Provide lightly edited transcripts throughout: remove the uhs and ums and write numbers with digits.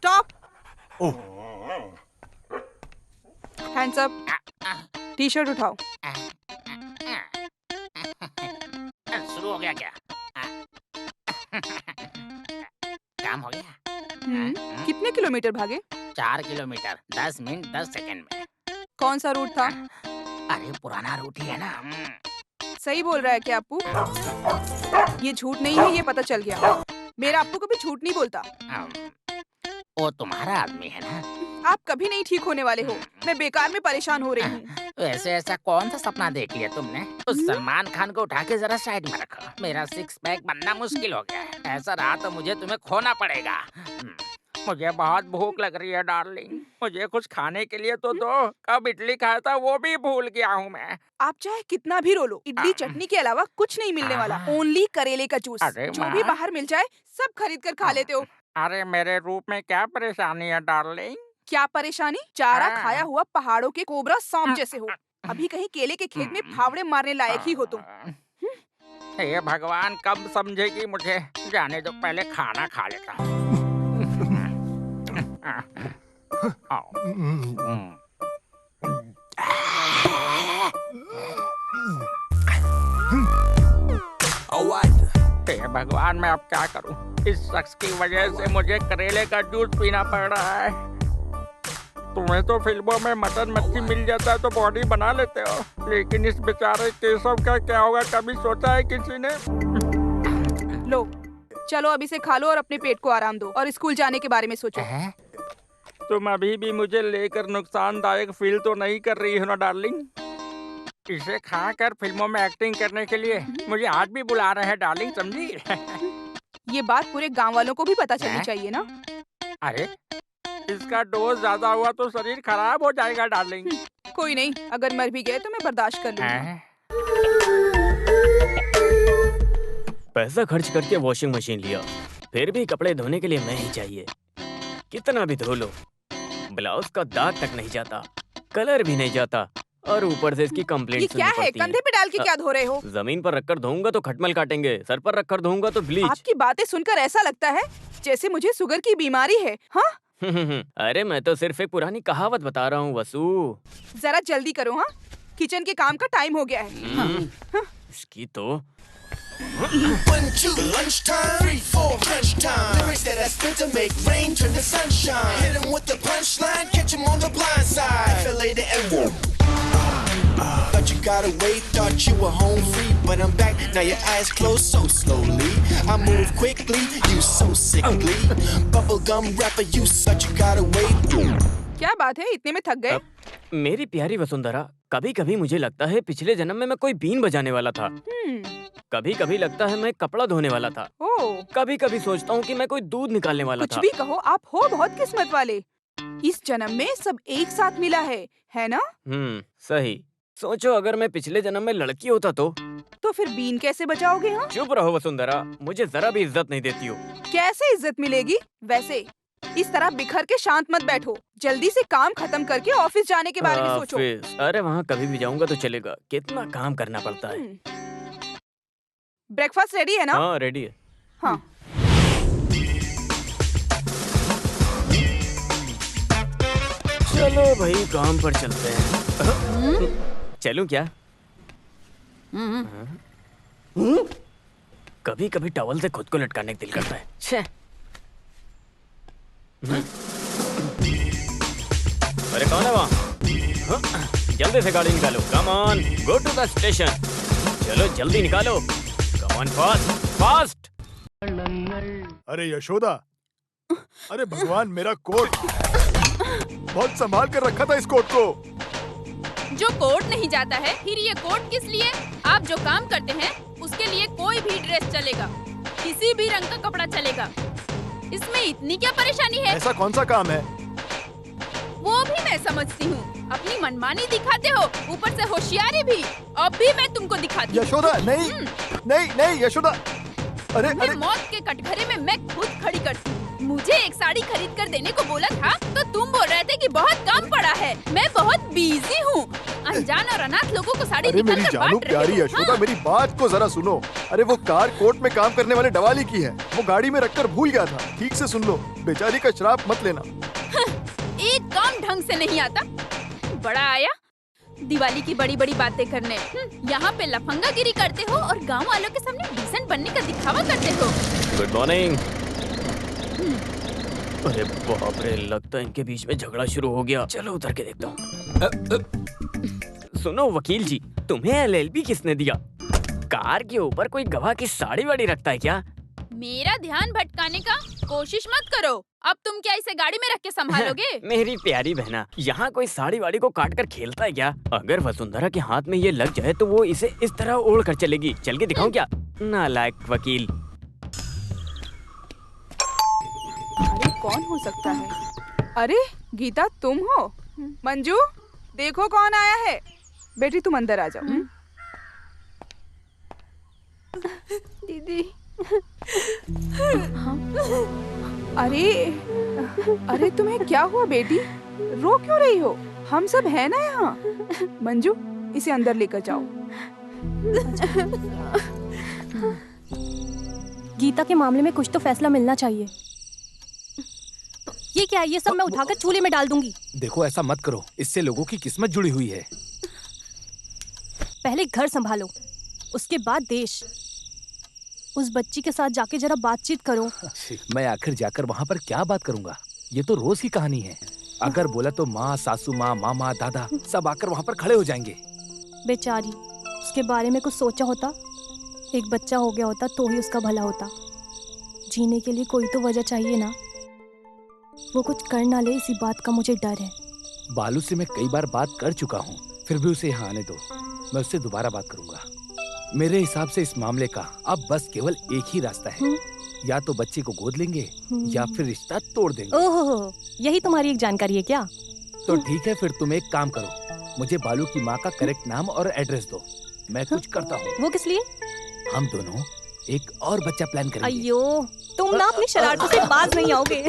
Stop. ओह, hands up. T shirt उठाओ। शुरू हो गया क्या? काम हो गया? कितने किलोमीटर भागे? 4 किलोमीटर 10 मिनट 10 सेकंड में। कौन सा रूट था? अरे पुराना रूट ही है ना। सही बोल रहा है क्या अप्पू? ये झूठ नहीं है, ये पता चल गया। मेरा अप्पू कभी झूठ नहीं बोलता। वो तुम्हारा आदमी है ना। आप कभी नहीं ठीक होने वाले हो। मैं बेकार में परेशान हो रही हूँ। वैसे ऐसा कौन सा सपना देख लिया तुमने? उस सलमान खान को उठा के जरा साइड में रखो। मेरा 6 पैक बनना मुश्किल हो गया है। ऐसा रहा तो मुझे तुम्हें खोना पड़ेगा। मुझे बहुत भूख लग रही है डार्लिंग। मुझे कुछ खाने के लिए तो दो। कब इडली खाया था वो भी भूल गया हूँ मैं। आप चाहे कितना भी रो लो, इडली चटनी के अलावा कुछ नहीं मिलने वाला। ओनली करेले का जूस। अरे जो भी बाहर मिल जाए सब खरीद कर खा लेते हो। अरे मेरे रूप में क्या परेशानी है डार्लिंग? क्या परेशानी? चारा खाया हुआ पहाड़ों के कोबरा सांप जैसे हो। अभी कहीं केले के खेत में फावड़े मारने लायक ही हो तुम। हे भगवान, कब समझेगी मुझे? जाने दो, पहले खाना खा लेता हूँ। हे भगवान, मैं अब क्या करूं? इस शख्स की वजह से मुझे करेले का जूस पीना पड़ रहा है। तुम्हें तो फिल्मों में मटन मच्छी मिल जाता है तो बॉडी बना लेते हो, लेकिन इस बेचारे केशव का क्या होगा, कभी सोचा है किसी ने? लो, चलो अब इसे खा लो और अपने पेट को आराम दो और स्कूल जाने के बारे में सोचो। तुम अभी भी मुझे लेकर नुकसानदायक फील तो नहीं कर रही हो ना डार्लिंग? इसे खाकर फिल्मों में एक्टिंग करने के लिए मुझे आज भी बुला रहे हैं डार्लिंग, समझी? ये बात पूरे गांव वालों को भी पता चलनी चाहिए ना। अरे इसका डोज ज्यादा हुआ तो शरीर खराब हो जाएगा डार्लिंग। कोई नहीं, अगर मर भी गए तो मैं बर्दाश्त कर लूंगी। पैसा खर्च करके वॉशिंग मशीन लिया, फिर भी कपड़े धोने के लिए मैं ही चाहिए। कितना भी धो लो, ब्लाउज का दाग तक नहीं जाता, कलर भी नहीं जाता, और ऊपर से इसकी कंप्लेंट ये क्या है? कंधे पे डाल के क्या धो रहे हो? जमीन पर रखकर धोऊंगा तो खटमल काटेंगे, सर पर रखकर धोऊंगा तो ब्लीच। आपकी बातें सुनकर ऐसा लगता है जैसे मुझे शुगर की बीमारी है। हाँ? अरे मैं तो सिर्फ एक पुरानी कहावत बता रहा हूँ वसु। जरा जल्दी करो। हाँ, किचन के काम का टाइम हो गया है। इसकी तो 1, 2, lunchtime. 3, 4, crunch time. Lyrics that I spit to make rain turn to sunshine. Hit 'em with the punchline, catch 'em on the blind side. Feel later and whoop. Thought you got away, thought you were home free, but I'm back. Now your eyes closed so slowly. I move quickly, you so sickly. Bubblegum rapper, you such you got away. क्या बात है, इतने में थक गए? मेरी प्यारी वसुंधरा, कभी कभी मुझे लगता है पिछले जन्म में मैं कोई बीन बजाने वाला था। कभी कभी लगता है मैं कपड़ा धोने वाला था। कभी कभी सोचता हूँ कि मैं कोई दूध निकालने वाला था। कुछ भी कहो, आप हो बहुत किस्मत वाले। इस जन्म में सब एक साथ मिला है ना? सही। सोचो अगर मैं पिछले जन्म में लड़की होता तो फिर बीन कैसे बचाओगे? हाँ? चुप रहो वसुंधरा, मुझे जरा भी इज्जत नहीं देती हो। कैसे इज्जत मिलेगी? वैसे इस तरह बिखर के शांत मत बैठो, जल्दी से काम खत्म करके ऑफिस जाने के बारे में सोचो। अरे वहाँ कभी भी जाऊंगा तो चलेगा, कितना काम करना पड़ता है। ब्रेकफास्ट रेडी है ना? हाँ रेडी है। हाँ। चलो भाई काम पर चलते हैं। चलूं क्या? कभी कभी टॉवल से खुद को लटकाने का दिल करता है। छे। अरे कौन है वहाँ? जल्दी से गाड़ी निकालो। Come on, go to the station. चलो जल्दी निकालो। Come on, fast fast. अरे यशोदा, अरे भगवान, मेरा कोट बहुत संभाल कर रखा था इस कोट को। जो कोट नहीं जाता है, फिर ये कोट किस लिए? आप जो काम करते हैं उसके लिए कोई भी ड्रेस चलेगा, किसी भी रंग का कपड़ा चलेगा। इसमें इतनी क्या परेशानी है? ऐसा कौन सा काम है? वो भी मैं समझती हूँ। अपनी मनमानी दिखाते हो, ऊपर से होशियारी भी। अब भी मैं तुमको दिखाती हूँ। यशोदा, नहीं नहीं नहीं यशोदा। अरे मौत के कटघरे में मैं खुद खड़ी करती हूँ। मुझे एक साड़ी खरीद कर देने को बोला था तो तुम बोल रहे थे कि बहुत काम पड़ा है। मैं बहुत बिजी हूँ। अनजान और अनाथ लोगों को साड़ी अरे मेरी निकाल कर जानू बांट रही प्यारी हूँ। यशोदा, हाँ। मेरी बात को जरा सुनो। अरे वो कार कोर्ट में काम करने वाले डवाली की है, वो गाड़ी में रखकर भूल गया था। ठीक से सुन लो, बेचारी का श्राप मत लेना। एक काम ढंग से नहीं आता। बड़ा आया दिवाली की बड़ी बड़ी बातें करने। यहाँ पे लफंगागिरी करते हो और गांव वालों के सामने डिसेंट बनने का दिखावा करते हो। Good morning. अरे बाप रे, लगता है इनके बीच में झगड़ा शुरू हो गया। चलो उतर के देखता हूँ। सुनो वकील जी, तुम्हें एलएलबी किसने दिया? कार के ऊपर कोई गवाह की साड़ी वाड़ी रखता है क्या? मेरा ध्यान भटकाने का कोशिश मत करो। अब तुम क्या इसे गाड़ी में रख के संभालोगे? मेरी प्यारी बहना, यहाँ कोई साड़ी वाड़ी को काट कर खेलता है क्या? अगर वसुंधरा के हाथ में ये लग जाए तो वो इसे इस तरह ओढ़ कर चलेगी। चल के दिखाऊं क्या? नालायक वकील। अरे कौन हो सकता है? अरे गीता, तुम हो? मंजू, देखो कौन आया है। बेटी तुम अंदर आ जाओ। दीदी। अरे तुम्हें क्या हुआ बेटी? रो क्यों रही हो? हम सब है ना यहाँ। मंजू, इसे अंदर लेकर जाओ। गीता के मामले में कुछ तो फैसला मिलना चाहिए। ये क्या है? ये सब मैं उठाकर चूल्हे में डाल दूंगी। देखो ऐसा मत करो, इससे लोगों की किस्मत जुड़ी हुई है। पहले घर संभालो, उसके बाद देश। उस बच्ची के साथ जाके जरा बातचीत करो। मैं आखिर जाकर वहाँ पर क्या बात करूँगा? ये तो रोज की कहानी है। अगर बोला तो माँ, सासू माँ, मामा, दादा सब आकर वहाँ पर खड़े हो जाएंगे। बेचारी, उसके बारे में कुछ सोचा होता। एक बच्चा हो गया होता तो ही उसका भला होता। जीने के लिए कोई तो वजह चाहिए ना। वो कुछ कर ना ले, इसी बात का मुझे डर है। बालू से मैं कई बार बात कर चुका हूँ, फिर भी उसे यहाँ आने दो। मैं उससे दोबारा बात करूंगा। मेरे हिसाब से इस मामले का अब बस केवल एक ही रास्ता है। या तो बच्चे को गोद लेंगे या फिर रिश्ता तोड़ देंगे। ओहो, यही तुम्हारी एक जानकारी है क्या? तो ठीक है, फिर तुम एक काम करो, मुझे बालू की माँ का करेक्ट नाम और एड्रेस दो, मैं कुछ करता हूँ। वो किस लिए? हम दोनों एक और बच्चा प्लान करेंगे। अयो, तुम ना अपनी शरारतों से बाज नहीं आओगे।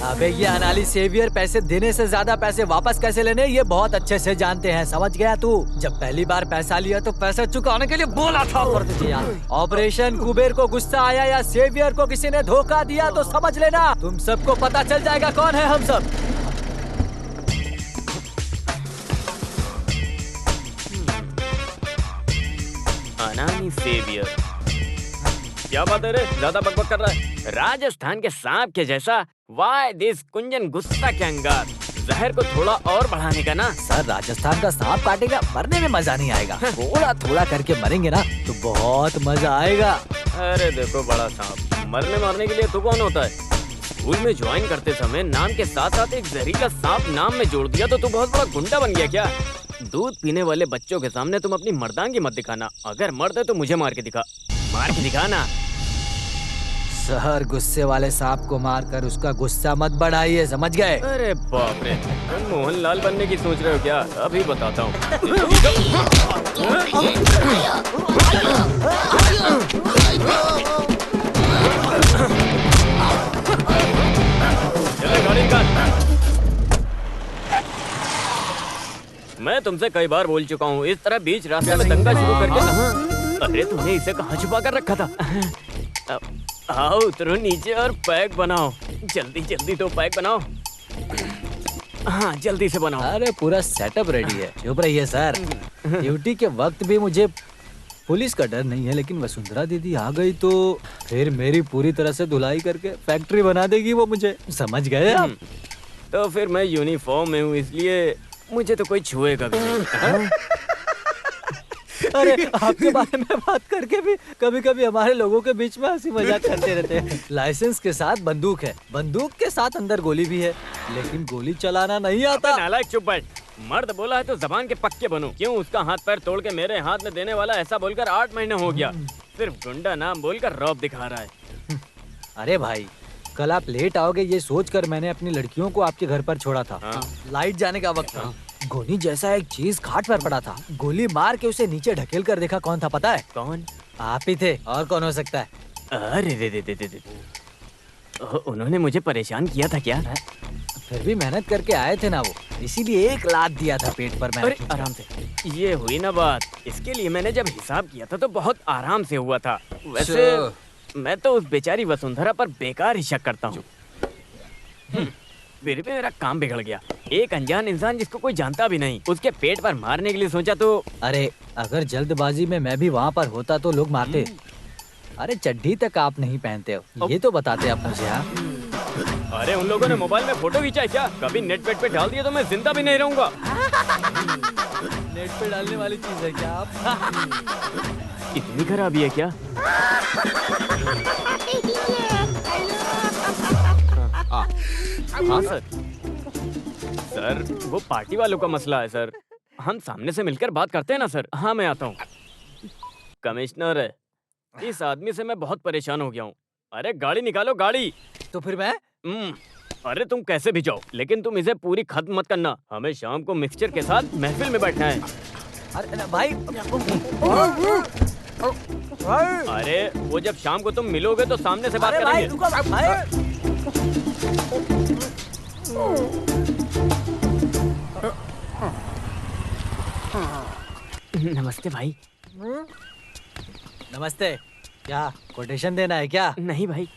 अबे ये अनाली सेवियर पैसे देने से ज्यादा पैसे वापस कैसे लेने ये बहुत अच्छे से जानते हैं, समझ गया तू? जब पहली बार पैसा लिया तो पैसे चुकाने के लिए बोला था पर तुझे यार। ऑपरेशन कुबेर को गुस्सा आया या सेवियर को किसी ने धोखा दिया तो समझ लेना तुम सबको पता चल जाएगा कौन है हम सब। अनानी सेवियर, क्या बात है रे? ज्यादा बकबक कर रहा है। राजस्थान के सांप के जैसा। वाई दिस कुंजन गुस्सा के अंगार। जहर को थोड़ा और बढ़ाने का ना। सर, राजस्थान का सांप काटेगा, मरने में मजा नहीं आएगा। थोड़ा थोड़ा करके मरेंगे ना तो बहुत मजा आएगा। अरे देखो बड़ा सांप, मरने मारने के लिए तो कौन होता है? स्कूल में ज्वाइन करते समय नाम के साथ साथ एक जहरीला सांप नाम में जोड़ दिया तो तू बहुत बड़ा गुंडा बन गया क्या? दूध पीने वाले बच्चों के सामने तुम अपनी मर्दांगी मत दिखाना। अगर मर्द है तो मुझे मार के दिखा, मार के दिखाना। सर, गुस्से वाले सांप को मारकर उसका गुस्सा मत बढ़ाइए, समझ गए? अरे बाप रे, तुम मोहनलाल बनने की सोच रहे हो क्या? अभी बताता हूँ। चले गाड़ी निकाल। मैं तुमसे कई बार बोल चुका हूँ, इस तरह बीच रास्ते में दंगा शुरू करके। अरे तुमने इसे कहाँ छुपा कर रखा था? आओ उतरो नीचे और पैक बनाओ। जल्दी जल्दी तो पैक बनाओ। हाँ जल्दी से बनाओ। अरे पूरा सेटअप रेडी है, चुप रहिए सर। ड्यूटी के वक्त भी मुझे पुलिस का डर नहीं है, लेकिन वसुंधरा दीदी आ गई तो फिर मेरी पूरी तरह से धुलाई करके फैक्ट्री बना देगी वो मुझे, समझ गए आप? तो फिर मैं यूनिफॉर्म में हूँ इसलिए मुझे तो कोई छुएगा भी नहीं। अरे आपके बारे में बात करके भी कभी कभी हमारे लोगों के बीच में हंसी मजाक करते रहते हैं। लाइसेंस के साथ बंदूक है, बंदूक के साथ अंदर गोली भी है, लेकिन गोली चलाना नहीं आता। नालायक चुप बैठ। मर्द बोला है तो जबान के पक्के बनो। क्यों उसका हाथ पैर तोड़ के मेरे हाथ में देने वाला ऐसा बोलकर 8 महीने हो गया। सिर्फ गुंडा नाम बोलकर रौब दिखा रहा है। अरे भाई, कल आप लेट आओगे ये सोचकर मैंने अपनी लड़कियों को आपके घर पर छोड़ा था। हाँ। लाइट जाने का वक्त था। गोली जैसा एक चीज खाट पर पड़ा था। गोली मार के उसे नीचे ढकेल कर देखा कौन था पता है? कौन? आप ही थे, और कौन हो सकता है? अरे दे। उन्होंने मुझे परेशान किया था क्या? फिर भी मेहनत करके आए थे ना वो, इसीलिए एक लात दिया था पेट पर मैंने। अरे आराम से, ये हुई ना बात। इसके लिए मैंने जब हिसाब किया था तो बहुत आराम से हुआ था। वैसे मैं तो उस बेचारी वसुंधरा पर बेकार ही शक करता हूँ। फिर भी मेरा काम बिगड़ गया। एक अनजान इंसान जिसको कोई जानता भी नहीं, उसके पेट पर मारने के लिए सोचा तो। अरे अगर जल्दबाजी में मैं भी वहाँ पर होता तो लोग मारते। अरे चड्डी तक आप नहीं पहनते हो, ये तो बताते आप मुझे। हाँ, अरे उन लोगों ने मोबाइल में फोटो खींचा है क्या? कभी नेट पेट पे डाल दिया तो मैं जिंदा भी नहीं रहूंगा। नेट पे डालने वाली चीज है क्या आप? इतनी खराबी है क्या? हाँ सर। सर वो पार्टी वालों का मसला है सर। हम सामने से मिलकर बात करते हैं ना सर। हाँ मैं आता हूँ। कमिश्नर, इस आदमी से मैं बहुत परेशान हो गया हूँ। अरे गाड़ी निकालो, गाड़ी। तो फिर मैं? अरे तुम कैसे भी जाओ, लेकिन तुम इसे पूरी खत्म मत करना। हमें शाम को मिक्सचर के साथ महफिल में बैठना है। अरे भाई, अरे वो जब शाम को तुम मिलोगे तो सामने से बात करेंगे। नमस्ते भाई। नमस्ते। क्या कोटेशन देना है क्या? नहीं भाई,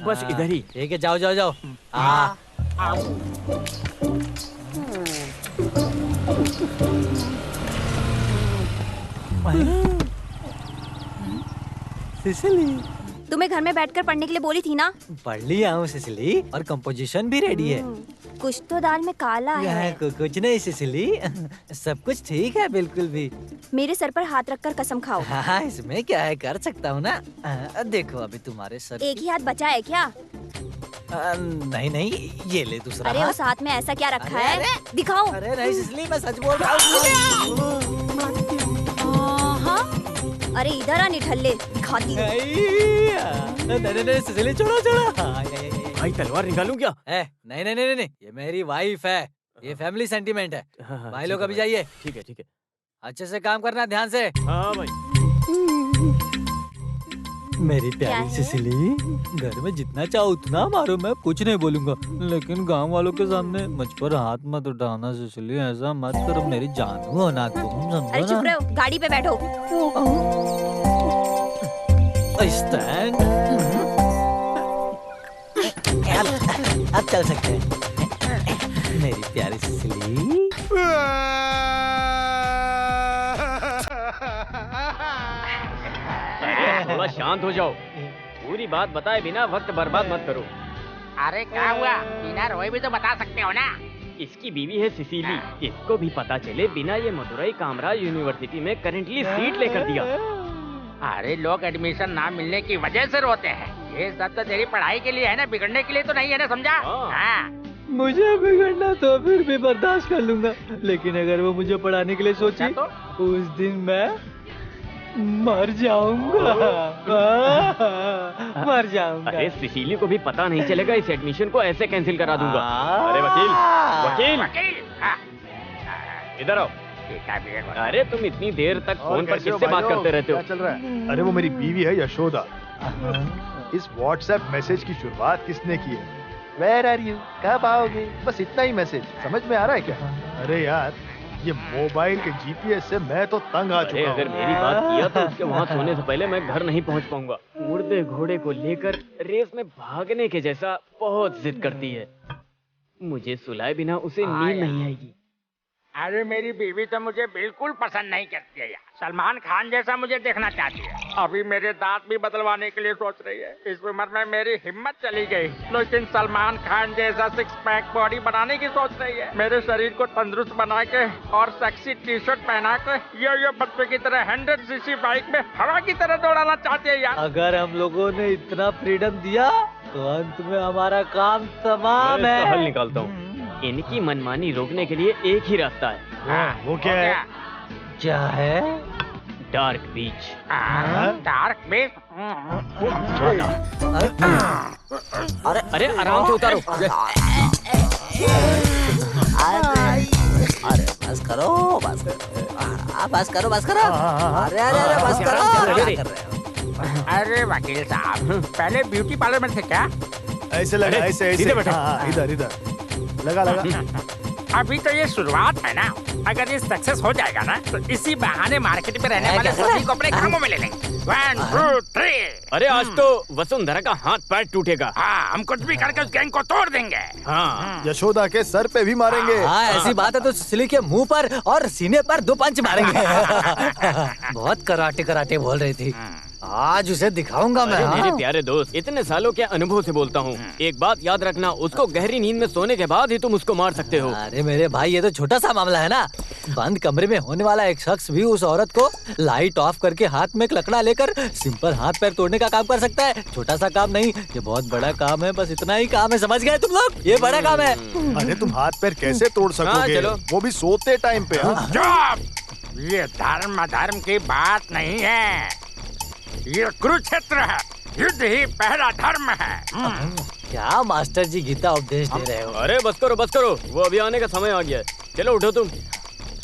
बस इधर ही। ठीक है, जाओ जाओ जाओ। हाँ। सिसिली, तुम्हें घर में बैठकर पढ़ने के लिए बोली थी ना? पढ़ लिया हूँ सिसिली, और कंपोजिशन भी रेडी है। कुछ तो दाल में काला है। कुछ नहीं सिसिली, सब कुछ ठीक है बिल्कुल भी। मेरे सर पर हाथ रखकर कसम खाओ। हाँ, इसमें क्या है, कर सकता हूँ ना। देखो अभी तुम्हारे सर। एक ही हाथ बचा है क्या? नहीं नहीं, ये ले दूसरा। अरे उस हाथ में ऐसा क्या रखा है? दिखाओ। अरे नहीं सिसिली, मैं सच बोल रहा हूँ। अरे इधर आ निठल्ले, दिखाती हूँ। नहीं सिसिली, छोड़ो छोड़ो। भाई तलवार निकालूं क्या? नहीं नहीं नहीं नहीं, ये मेरी वाइफ है। ये फैमिली सेंटीमेंट है। भाई लोग अभी जाइए। ठीक है ठीक है। अच्छे से काम करना, ध्यान से। हाँ भाई। मेरी प्यारी सिसिली, घर में जितना चाहो उतना मारो, मैं कुछ नहीं बोलूंगा, लेकिन गांव वालों के सामने मुझ पर हाथ मत उठाना सिसिली। ऐसा मत करो, मेरी जानू हो ना तुम, समझो ना। अरे चुप रहो, गाड़ी पे बैठो। स्टैंड। अब चल सकते हैं मेरी प्यारी सिसिली। थोड़ा शांत हो जाओ। पूरी बात बताए बिना वक्त बर्बाद मत करो। अरे क्या हुआ? बिना रोए भी तो बता सकते हो ना। इसकी बीवी है सिसिली। इसको भी पता चले बिना ये मदुरई कामराज यूनिवर्सिटी में करेंटली सीट लेकर दिया। अरे लोग एडमिशन ना मिलने की वजह से रोते हैं। ये सब तो तेरी पढ़ाई के लिए है ना, बिगड़ने के लिए तो नहीं है ना, समझा? हाँ। मुझे बिगड़ना तो फिर भी बर्दाश्त कर लूंगा, लेकिन अगर वो मुझे पढ़ाने के लिए सोची तो उस दिन मैं मर जाऊंगा। मर जाऊंगा। अरे सिसिली को भी पता नहीं चलेगा, इस एडमिशन को ऐसे कैंसिल करा दूंगा। अरे वकील, वकील, इधर आओ। अरे तुम इतनी देर तक फोन पर किससे बात करते रहते हो? क्या चल रहा है? अरे वो मेरी बीवी है यशोदा। इस व्हाट्सएप मैसेज की शुरुआत किसने की है? Where are you? कब आओगे? बस इतना ही मैसेज समझ में आ रहा है क्या? अरे यार, ये मोबाइल के जीपीएस से मैं तो तंग आ चुका हूँ। अगर मेरी बात किया तो उसके वहाँ सोने से पहले मैं घर नहीं पहुँच पाऊंगा। मुर्दे घोड़े को लेकर रेस में भागने के जैसा बहुत जिद करती है। मुझे सुलाए बिना उसे नींद नहीं आएगी। अरे मेरी बीवी तो मुझे बिल्कुल पसंद नहीं करती है यार। सलमान खान जैसा मुझे देखना चाहती है। अभी मेरे दांत भी बदलवाने के लिए सोच रही है। इस उम्र में मेरी हिम्मत चली गई, लेकिन सलमान खान जैसा 6 पैक बॉडी बनाने की सोच रही है। मेरे शरीर को तंदुरुस्त बना के और सेक्सी टी शर्ट पहना के ये बच्चे की तरह 100 सीसी बाइक में हवा की तरह दौड़ाना चाहती है यार। अगर हम लोगों ने इतना फ्रीडम दिया तो अंत में हमारा काम तमाम है। हल निकालता हूँ। इनकी मनमानी रोकने के लिए एक ही रास्ता है। वो क्या है? क्या है? डार्क बीच। डार्क बीच? अरे अरे आराम से उतारो। अरे बस करो, बस करो, बस करो। अरे अरे अरे बस करो। क्या कर रहे हो? अरे वकील साहब, पहले ब्यूटी पार्लर में थे क्या? ऐसे लगा, ऐसे ऐसे। सीधे बैठो। हाँ, इधर इधर लगा लगा। अभी तो ये शुरुआत है ना, अगर ये सक्सेस हो जाएगा ना तो इसी बहाने मार्केट में रहने वाले सभी को अपने कामों में ले लेंगे। 1 2 3। अरे आज तो वसुंधरा का हाथ पैर टूटेगा। हाँ, हम कुछ भी करके उस गैंग को तोड़ देंगे। हाँ, यशोदा के सर पे भी मारेंगे। हाँ ऐसी बात है तो सिली के मुंह पर और सीने पर 2 पंच मारेंगे। बहुत कराटे कराटे बोल रही थी, आज उसे दिखाऊंगा मैं। अरे मेरे हाँ। प्यारे दोस्त, इतने सालों के अनुभव से बोलता हूँ, एक बात याद रखना, उसको गहरी नींद में सोने के बाद ही तुम उसको मार सकते हो। अरे मेरे भाई ये तो छोटा सा मामला है ना। बंद कमरे में होने वाला एक शख्स भी उस औरत को लाइट ऑफ करके हाथ में एक लकड़ा लेकर सिंपल हाथ पैर तोड़ने का काम कर सकता है। छोटा सा काम नहीं, ये बहुत बड़ा काम है। बस इतना ही काम है, समझ गए तुम लोग? ये बड़ा काम है। अरे तुम हाथ पैर कैसे तोड़ सकोगे? चलो। वो भी सोते टाइम पे। हाँ? चुप! ये धर्म अधर्म की बात नहीं है, ये कुरुक्षेत्र है। युद्ध ही पहला धर्म है। क्या मास्टर जी गीता उपदेश दे रहे हो? अरे बस करो, वो अभी आने का समय आ गया है। चलो उठो तुम।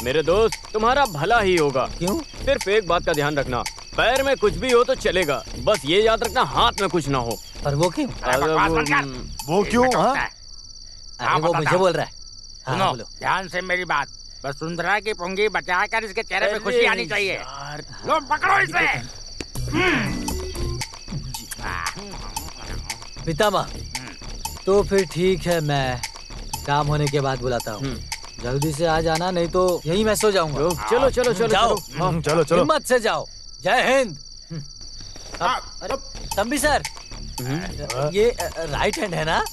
मेरे दोस्त, तुम्हारा भला ही होगा। क्यों? सिर्फ एक बात का ध्यान रखना, पैर में कुछ भी हो तो चलेगा, बस ये याद रखना हाथ में कुछ ना हो। पर वो क्यों? अरे बकवास बंद कर। वो क्यों? इसमें हाँ? टोकता है। अरे वो बताता मुझे हूँ। बोल रहा है। हाँ, सुनो, बोलो। ध्यान से मेरी बात। वसुंधरा की पुंगी बचाकर इसके चेहरे पे खुशी आनी चाहिए। लो पकड़ो इसे। पितामह, तो फिर ठीक है, मैं काम होने के बाद बुलाता हूँ। जल्दी से आ जाना, नहीं तो यहीं मैं सो जाऊंगा। चलो चलो चलो जाओ। चलो चलो। हिम्मत से जाओ। जय हिंद। अरे तंबी सर, ये राइट हैंड है ना?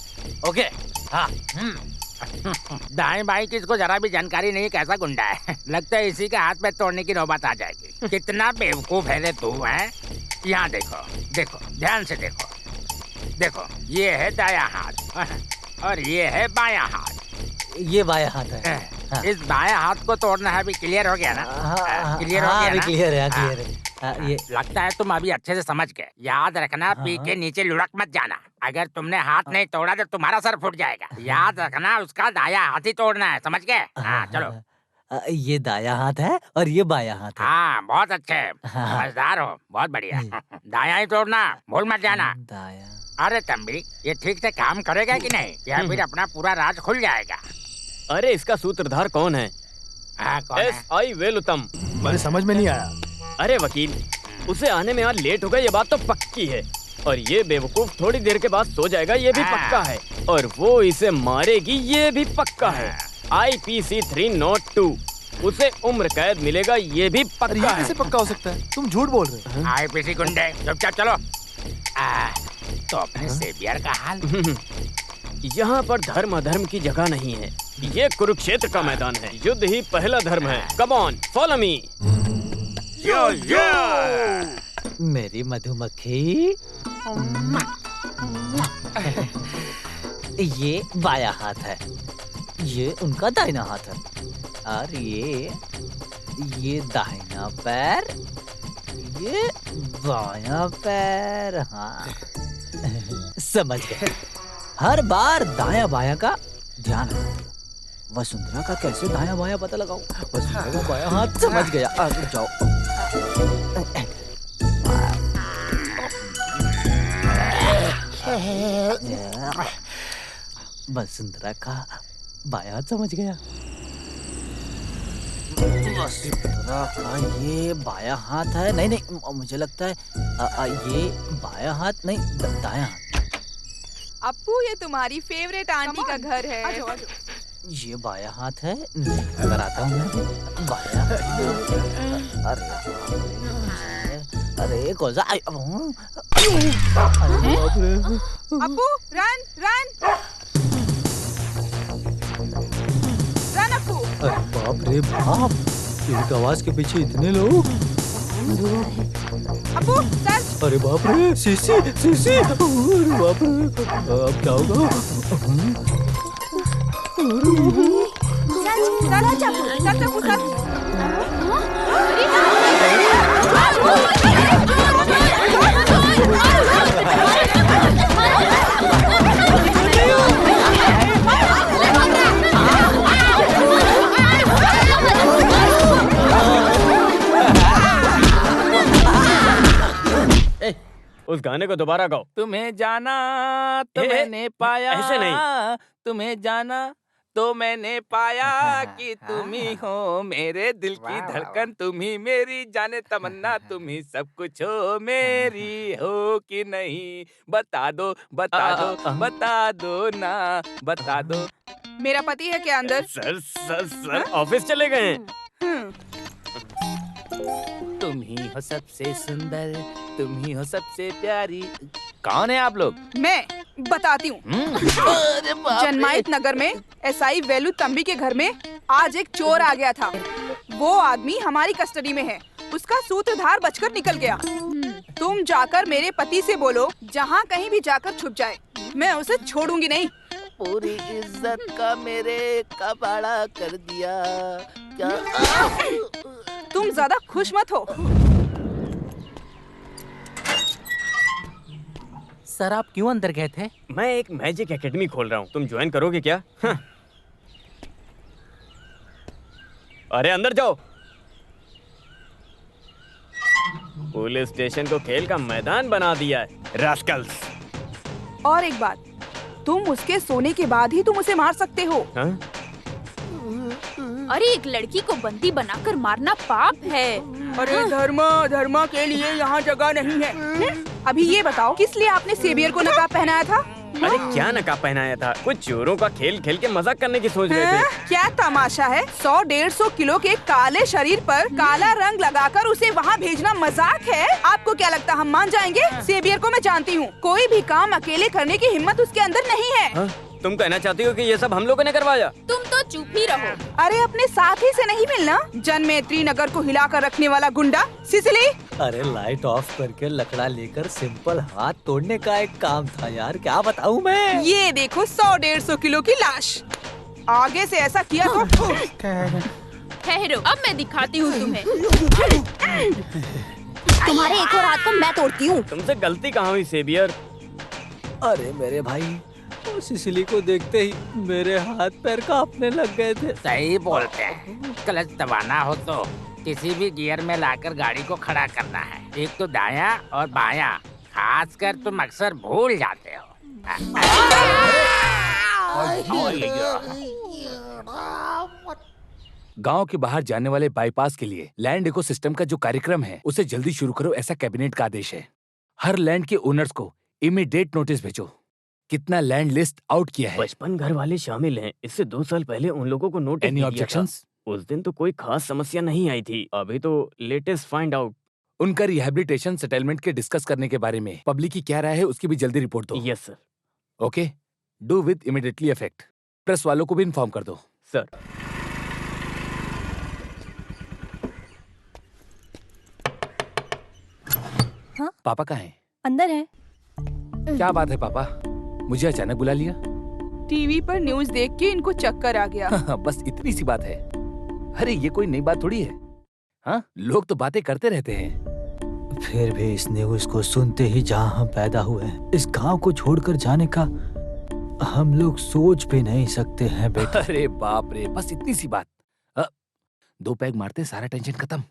ओके। हाँ। दाएं बाएं की इसको जरा भी जानकारी नहीं, कैसा गुंडा है। लगता है इसी के हाथ में तोड़ने की नौबत आ जाएगी। कितना बेवकूफ है रे तू, है? यहाँ देखो, देखो, ध्यान से देखो। देखो, ये है दायां हाथ और ये है बायां हाथ। ये बायां हाथ है। हाँ। इस बायां हाथ को तोड़ना है। अभी क्लियर हो गया ना? क्लियर हो हाँ, गया अभी ना? क्लियर है, क्लियर है। हाँ, ये लगता है तुम अभी अच्छे से समझ गए। याद रखना, पी के नीचे लुढ़क मत जाना। अगर तुमने हाथ नहीं तोड़ा तो तुम्हारा सर फूट जाएगा। याद रखना, उसका दायां हाथ ही तोड़ना है, समझ गए? हाँ चलो। ये दायां हाथ है और ये बायां हाथ है। हाँ, बहुत अच्छे, हाँ। समझदार हो, बहुत बढ़िया। दायां ही तोड़ना, भूल मत जाना। दायां। अरे तंबी, ये ठीक से काम करेगा कि नहीं, या फिर अपना पूरा राज खुल जाएगा? अरे इसका सूत्रधार कौन है? हाँ, कौन है? SI वेलुतम। मुझे समझ में नहीं आया। अरे वकील, उसे आने में आज लेट हो गया, ये बात तो पक्की है। और ये बेवकूफ थोड़ी देर के बाद सो जाएगा, ये भी पक्का है। और वो इसे मारेगी, ये भी पक्का है। IPC 302, उसे उम्र कैद मिलेगा, ये भी अरे पक्का ये है। कैसे पक्का हो सकता है? तुम झूठ बोल रहे हो। IPC गुंडे, चुपचाप चलो। तो अपने सेवियर का हाल? यहाँ पर धर्म अधर्म की जगह नहीं है, ये कुरुक्षेत्र का मैदान है। युद्ध ही पहला धर्म है। Come on, follow me. Yo yo. मेरी मधुमक्खी। ये बायां हाथ है, ये उनका दाहिना हाथ है, और ये दाहिना पैर, ये बायां पैर। हाँ समझ गए। हर बार दायां बायां का ध्यान रखो। वसुंधरा का कैसे दायां बायां पता लगाऊं? वसुंधरा का बायां हाथ समझ गया। आगे जाओ। वसुंधरा का बायां हाथ समझ गया। वसुंधरा का ये बायां हाथ है। नहीं नहीं, मुझे लगता है ये बायां हाथ नहीं, दायां हाथ। अप्पू, ये तुम्हारी फेवरेट आंटी का घर है। आजो, आजो। ये बायां हाथ है। अगर आता हूँ मैं बायां। अरे कौन सा? Appu, run run run Appu. बाप रे बाप, एक आवाज के पीछे इतने लोग। अप्पू, सर्च। अरे बाप रे, सीसी सीसी। अरे बाप रे, अब क्या होगा? Search Appu, search Appu, search. उस गाने को दोबारा गाओ। तुम्हें जाना तो ए, मैंने पाया, ऐसे नहीं। तुम्हें जाना तो मैंने पाया कि तुम ही हो मेरे दिल की धड़कन, तुम ही मेरी जाने तमन्ना, तुम ही सब कुछ हो, मेरी हो कि नहीं, बता दो बता दो बता दो ना, बता दो। मेरा पति है क्या अंदर? सर ऑफिस चले गए हैं। तुम ही हो सबसे सुंदर, तुम ही हो सबसे प्यारी। कौन है आप लोग? मैं बताती हूँ। जनमाइत नगर में एसआई वेलू तंबी के घर में आज एक चोर आ गया था। वो आदमी हमारी कस्टडी में है। उसका सूत्रधार बचकर निकल गया। तुम जाकर मेरे पति से बोलो जहाँ कहीं भी जाकर छुप जाए, मैं उसे छोड़ूंगी नहीं। पूरी इज्जत का मेरे कबाड़ा कर दिया क्या? तुम ज्यादा खुश मत हो। सर आप क्यों अंदर गए थे? मैं एक मैजिक एकेडमी खोल रहा हूँ, तुम ज्वाइन करोगे क्या? हाँ। अरे अंदर जाओ। पुलिस स्टेशन को खेल का मैदान बना दिया है, रास्कल्स। और एक बात, तुम उसके सोने के बाद ही तुम उसे मार सकते हो। हाँ? अरे एक लड़की को बंदी बनाकर मारना पाप है। अरे धर्म के लिए यहाँ जगह नहीं है। अभी ये बताओ किस लिए आपने सेवियर को नकाब पहनाया था? अरे क्या नकाब पहनाया था? कुछ चोरों का खेल खेल के मजाक करने की सोच रहे थे। क्या तमाशा है? 100-150 किलो के काले शरीर पर काला रंग लगाकर उसे वहाँ भेजना मजाक है? आपको क्या लगता हम मान जाएंगे? सेवियर को मैं जानती हूँ, कोई भी काम अकेले करने की हिम्मत उसके अंदर नहीं है। हाँ? तुम कहना चाहती हो कि ये सब हम लोगों ने करवाया? तुम तो चुप ही रहो। अरे अपने साथी से नहीं मिलना, जनमेत्री नगर को हिलाकर रखने वाला गुंडा सिसिली। अरे लाइट ऑफ करके लकड़ा लेकर सिंपल हाथ तोड़ने का एक काम था यार, क्या बताऊं मैं। ये देखो 100-150 किलो की लाश। आगे से ऐसा किया तो ठहरो, अब मैं दिखाती हूँ तुम्हें। तुम्हारे एक और हाथ को मैं तोड़ती हूँ। तुमसे गलती कहाँ हुई सेवियर? अरे मेरे भाई, सिसिली को देखते ही मेरे हाथ पैर कांपने लग गए थे। सही बोलते हैं, क्लच दबाना हो तो किसी भी गियर में लाकर गाड़ी को खड़ा करना है। एक तो दायां और बायां, खासकर तुम अक्सर भूल जाते हो। गांव के बाहर जाने वाले बाईपास के लिए लैंड इकोसिस्टम का जो कार्यक्रम है उसे जल्दी शुरू करो, ऐसा कैबिनेट का आदेश है। हर लैंड के ओनर्स को इमीडिएट नोटिस भेजो। कितना लैंड लिस्ट आउट किया है? 55 घर वाले शामिल हैं। इससे 2 साल पहले उन लोगों को नोटिस एनी दिया था। ऑब्जेक्शंस? उस दिन तो कोई खास समस्या नहीं आई थी। अभी तो लेटेस्ट फाइंड आउट। उनका रिहैबिलिटेशन सेटलमेंट के डिस्कस करने के बारे में पब्लिक की क्या राय है उसकी भी जल्दी रिपोर्ट दो। Yes sir. Okay, do with immediately effect. Press वालों को भी इन्फॉर्म कर दो। सर। हाँ? पापा कहाँ हैं? अंदर है। क्या बात है पापा, मुझे अचानक बुला लिया? टीवी पर न्यूज़ देख के इनको चक्कर आ गया। बस इतनी सी बात है। अरे ये कोई नई बात थोड़ी है। हाँ, लोग तो बातें करते रहते हैं। फिर भी इस न्यूज़ को सुनते ही जहाँ हम पैदा हुए, इस गांव को छोड़कर जाने का हम लोग सोच भी नहीं सकते हैं बेटा। अरे बाप रे, बस इतनी सी बात। 2 पैग मारते सारा टेंशन खत्म।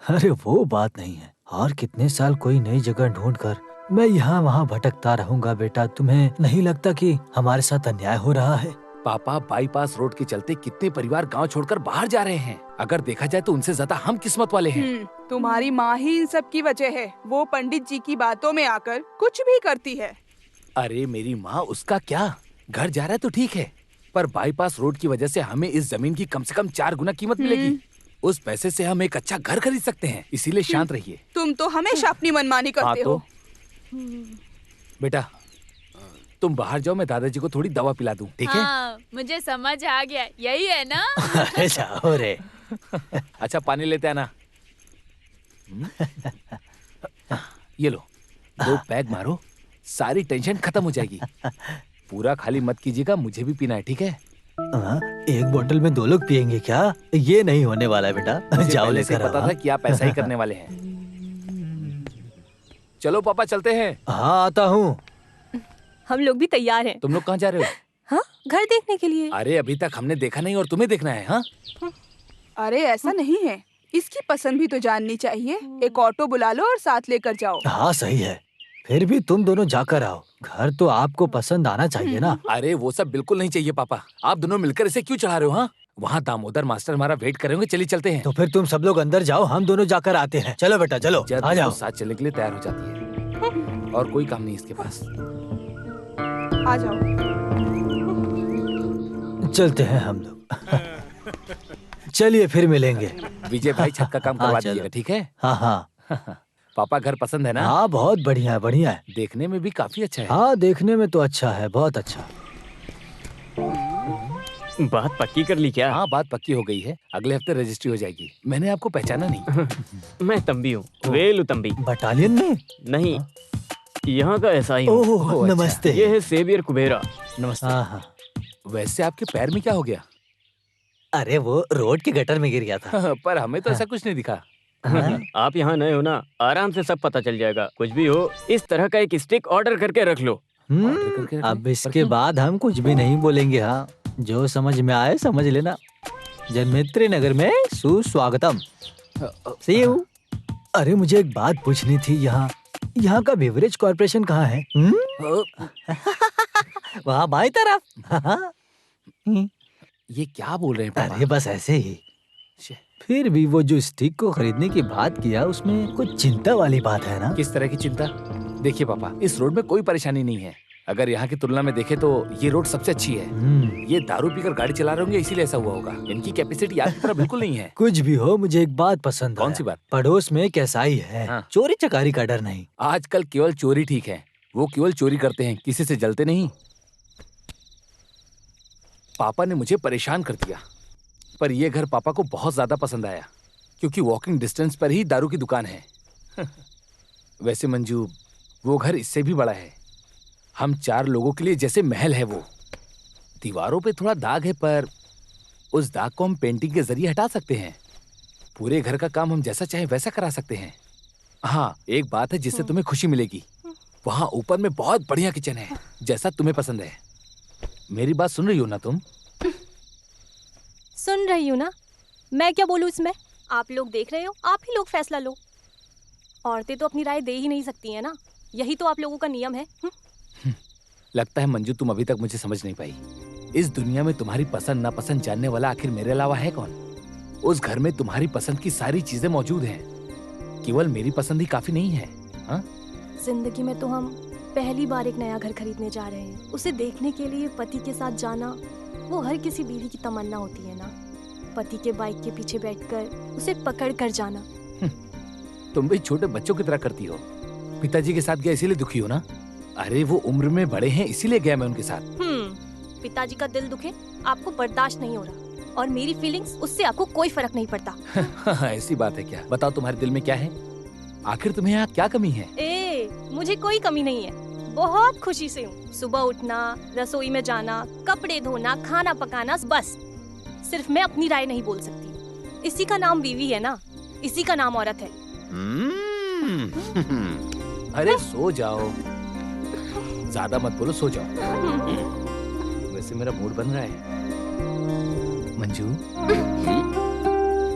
अरे वो बात नहीं है। और कितने साल कोई नई जगह ढूंढकर मैं यहाँ वहाँ भटकता रहूंगा बेटा। तुम्हें नहीं लगता कि हमारे साथ अन्याय हो रहा है? पापा, बाईपास रोड के चलते कितने परिवार गांव छोड़कर बाहर जा रहे हैं। अगर देखा जाए तो उनसे ज्यादा हम किस्मत वाले हैं। तुम्हारी माँ ही इन सब की वजह है। वो पंडित जी की बातों में आकर कुछ भी करती है। अरे मेरी माँ, उसका क्या, घर जा रहा है तो ठीक है, पर बाईपास रोड की वजह से हमें इस जमीन की कम से कम 4 गुना कीमत मिलेगी। उस पैसे से हम एक अच्छा घर खरीद सकते हैं, इसीलिए शांत रहिए। तुम तो हमेशा अपनी मनमानी करते हो। बेटा तुम बाहर जाओ, मैं दादाजी को थोड़ी दवा पिला दूं, ठीक है? हाँ, मुझे समझ आ गया, यही है ना? अरे जाओ रे। अच्छा पानी लेते आना। ये लो, 2 पैग मारो, सारी टेंशन खत्म हो जाएगी। पूरा खाली मत कीजिएगा, मुझे भी पीना है, ठीक है? एक बोतल में 2 लोग पियेंगे क्या? ये नहीं होने वाला है बेटा। जाओ पहले से लेकर पता था कि आप ऐसा ही करने वाले हैं। चलो पापा चलते हैं। हाँ आता हूँ। हम लोग भी तैयार हैं। तुम लोग कहाँ जा रहे हो? हाँ, घर देखने के लिए। अरे अभी तक हमने देखा नहीं और तुम्हें देखना है? हाँ, अरे ऐसा नहीं है, इसकी पसंद भी तो जाननी चाहिए। एक ऑटो बुला लो और साथ लेकर जाओ। हाँ सही है, फिर भी तुम दोनों जाकर आओ। घर तो आपको पसंद आना चाहिए ना। अरे वो सब बिल्कुल नहीं चाहिए पापा, आप दोनों मिलकर इसे क्यों चढ़ा रहे हो? हाँ, वहाँ दामोदर मास्टर हमारा वेट करेंगे। चलिए चलते हैं। तो फिर तुम सब लोग अंदर जाओ, हम दोनों जाकर आते हैं। चलो बेटा चलो, जब आ जाओ। वो साथ चलने के लिए तैयार हो जाती है और कोई काम नहीं इसके पास। आ जाओ। चलते हैं हम लोग। चलिए फिर मिलेंगे। विजय भाई छत का काम हाँ, करवा चलो। दीजिएगा, ठीक है? हाँ हाँ पापा घर पसंद है ना? हाँ, बहुत बढ़िया है, बढ़िया है। देखने में भी काफी अच्छा है। हाँ, देखने में तो अच्छा है, बहुत अच्छा। बात पक्की कर ली क्या? हाँ, बात पक्की हो गई है। अगले हफ्ते रजिस्ट्री हो जाएगी। मैंने आपको पहचाना नहीं। मैं तंबी हूँ, वेलु तंबी। बटालियन में? नहीं, यहाँ का ऐसा ही हूँ। ओह, अच्छा। नमस्ते। ये है सेवियर कुबेरा। नमस्ते। हाँ हाँ। वैसे आपके पैर में क्या हो गया? अरे वो रोड के गटर में गिर गया था। पर हमें तो ऐसा कुछ नहीं दिखा। आप यहाँ नए हो ना, आराम से सब पता चल जाएगा। कुछ भी हो, इस तरह का एक स्टिक ऑर्डर करके रख लो। अब इसके बाद हम कुछ भी नहीं बोलेंगे। हाँ, जो समझ में आए समझ लेना। जनमित्री नगर में सुस्वागतम। See you। अरे मुझे एक बात पूछनी थी, यहाँ का बेवरेज कॉर्पोरेशन कहाँ है? वहाँ बाई तरफ। ये क्या बोल रहे हैं पापा? अरे बस ऐसे ही। फिर भी वो जो स्टिक को खरीदने की बात किया, उसमें कुछ चिंता वाली बात है ना? किस तरह की चिंता? देखिए पापा, इस रोड में कोई परेशानी नहीं है। अगर यहाँ की तुलना में देखें तो ये रोड सबसे अच्छी है। ये दारू पीकर गाड़ी चला रहे होंगे, इसीलिए ऐसा हुआ होगा। इनकी कैपेसिटी आपकी तरह बिल्कुल नहीं है। कुछ भी हो, मुझे एक बात पसंद कौन आया। सी बात? पड़ोस में एक ऐसाई है। हाँ। चोरी चकारी का डर नहीं। आजकल केवल चोरी ठीक है। वो केवल चोरी करते हैं, किसी से जलते नहीं। पापा ने मुझे परेशान कर दिया, पर यह घर पापा को बहुत ज्यादा पसंद आया, क्योंकि वॉकिंग डिस्टेंस पर ही दारू की दुकान है। वैसे मंजू, वो घर इससे भी बड़ा है। हम 4 लोगों के लिए जैसे महल है वो। दीवारों पे थोड़ा दाग है, पर उस दाग को हम पेंटिंग के जरिए हटा सकते हैं। पूरे घर का काम हम जैसा चाहे वैसा करा सकते हैं। हाँ, एक बात है जिससे तुम्हें खुशी मिलेगी। वहाँ ऊपर में बहुत बढ़िया किचन है, जैसा तुम्हें पसंद है। मेरी बात सुन रही हो ना तुम? सुन रही हूँ ना। मैं क्या बोलूँ इसमें? आप लोग देख रहे हो, आप ही लोग फैसला लो। औरतें तो अपनी राय दे ही नहीं सकती हैं ना, यही तो आप लोगों का नियम है। लगता है मंजू तुम अभी तक मुझे समझ नहीं पाई। इस दुनिया में तुम्हारी पसंद नापसंद जानने वाला आखिर मेरे अलावा है कौन? उस घर में तुम्हारी पसंद की सारी चीजें मौजूद हैं, केवल मेरी पसंद ही काफी नहीं है। हाँ? जिंदगी में तो हम पहली बार एक नया घर खरीदने जा रहे हैं। उसे देखने के लिए पति के साथ जाना, वो हर किसी बीवी की तमन्ना होती है ना। पति के बाइक के पीछे बैठकर उसे पकड़ कर जाना। तुम भी छोटे बच्चों की तरह करती हो। पिताजी के साथ गया इसीलिए दुखी हो ना? अरे वो उम्र में बड़े हैं, इसीलिए गया मैं उनके साथ। पिताजी का दिल दुखे आपको बर्दाश्त नहीं हो रहा, और मेरी फीलिंग्स, उससे आपको कोई फर्क नहीं पड़ता। ऐसी बात है क्या? बताओ तुम्हारे दिल में क्या है? आखिर तुम्हें यहाँ क्या कमी है? मुझे कोई कमी नहीं है, बहुत खुशी से हूँ। सुबह उठना, रसोई में जाना, कपड़े धोना, खाना पकाना, बस। सिर्फ मैं अपनी राय नहीं बोल सकती। इसी का नाम बीवी है ना, इसी का नाम औरत है। अरे सो जाओ, ज्यादा मत बोलो, सो जाओ। वैसे मेरा मूड बन रहा है। मंजू,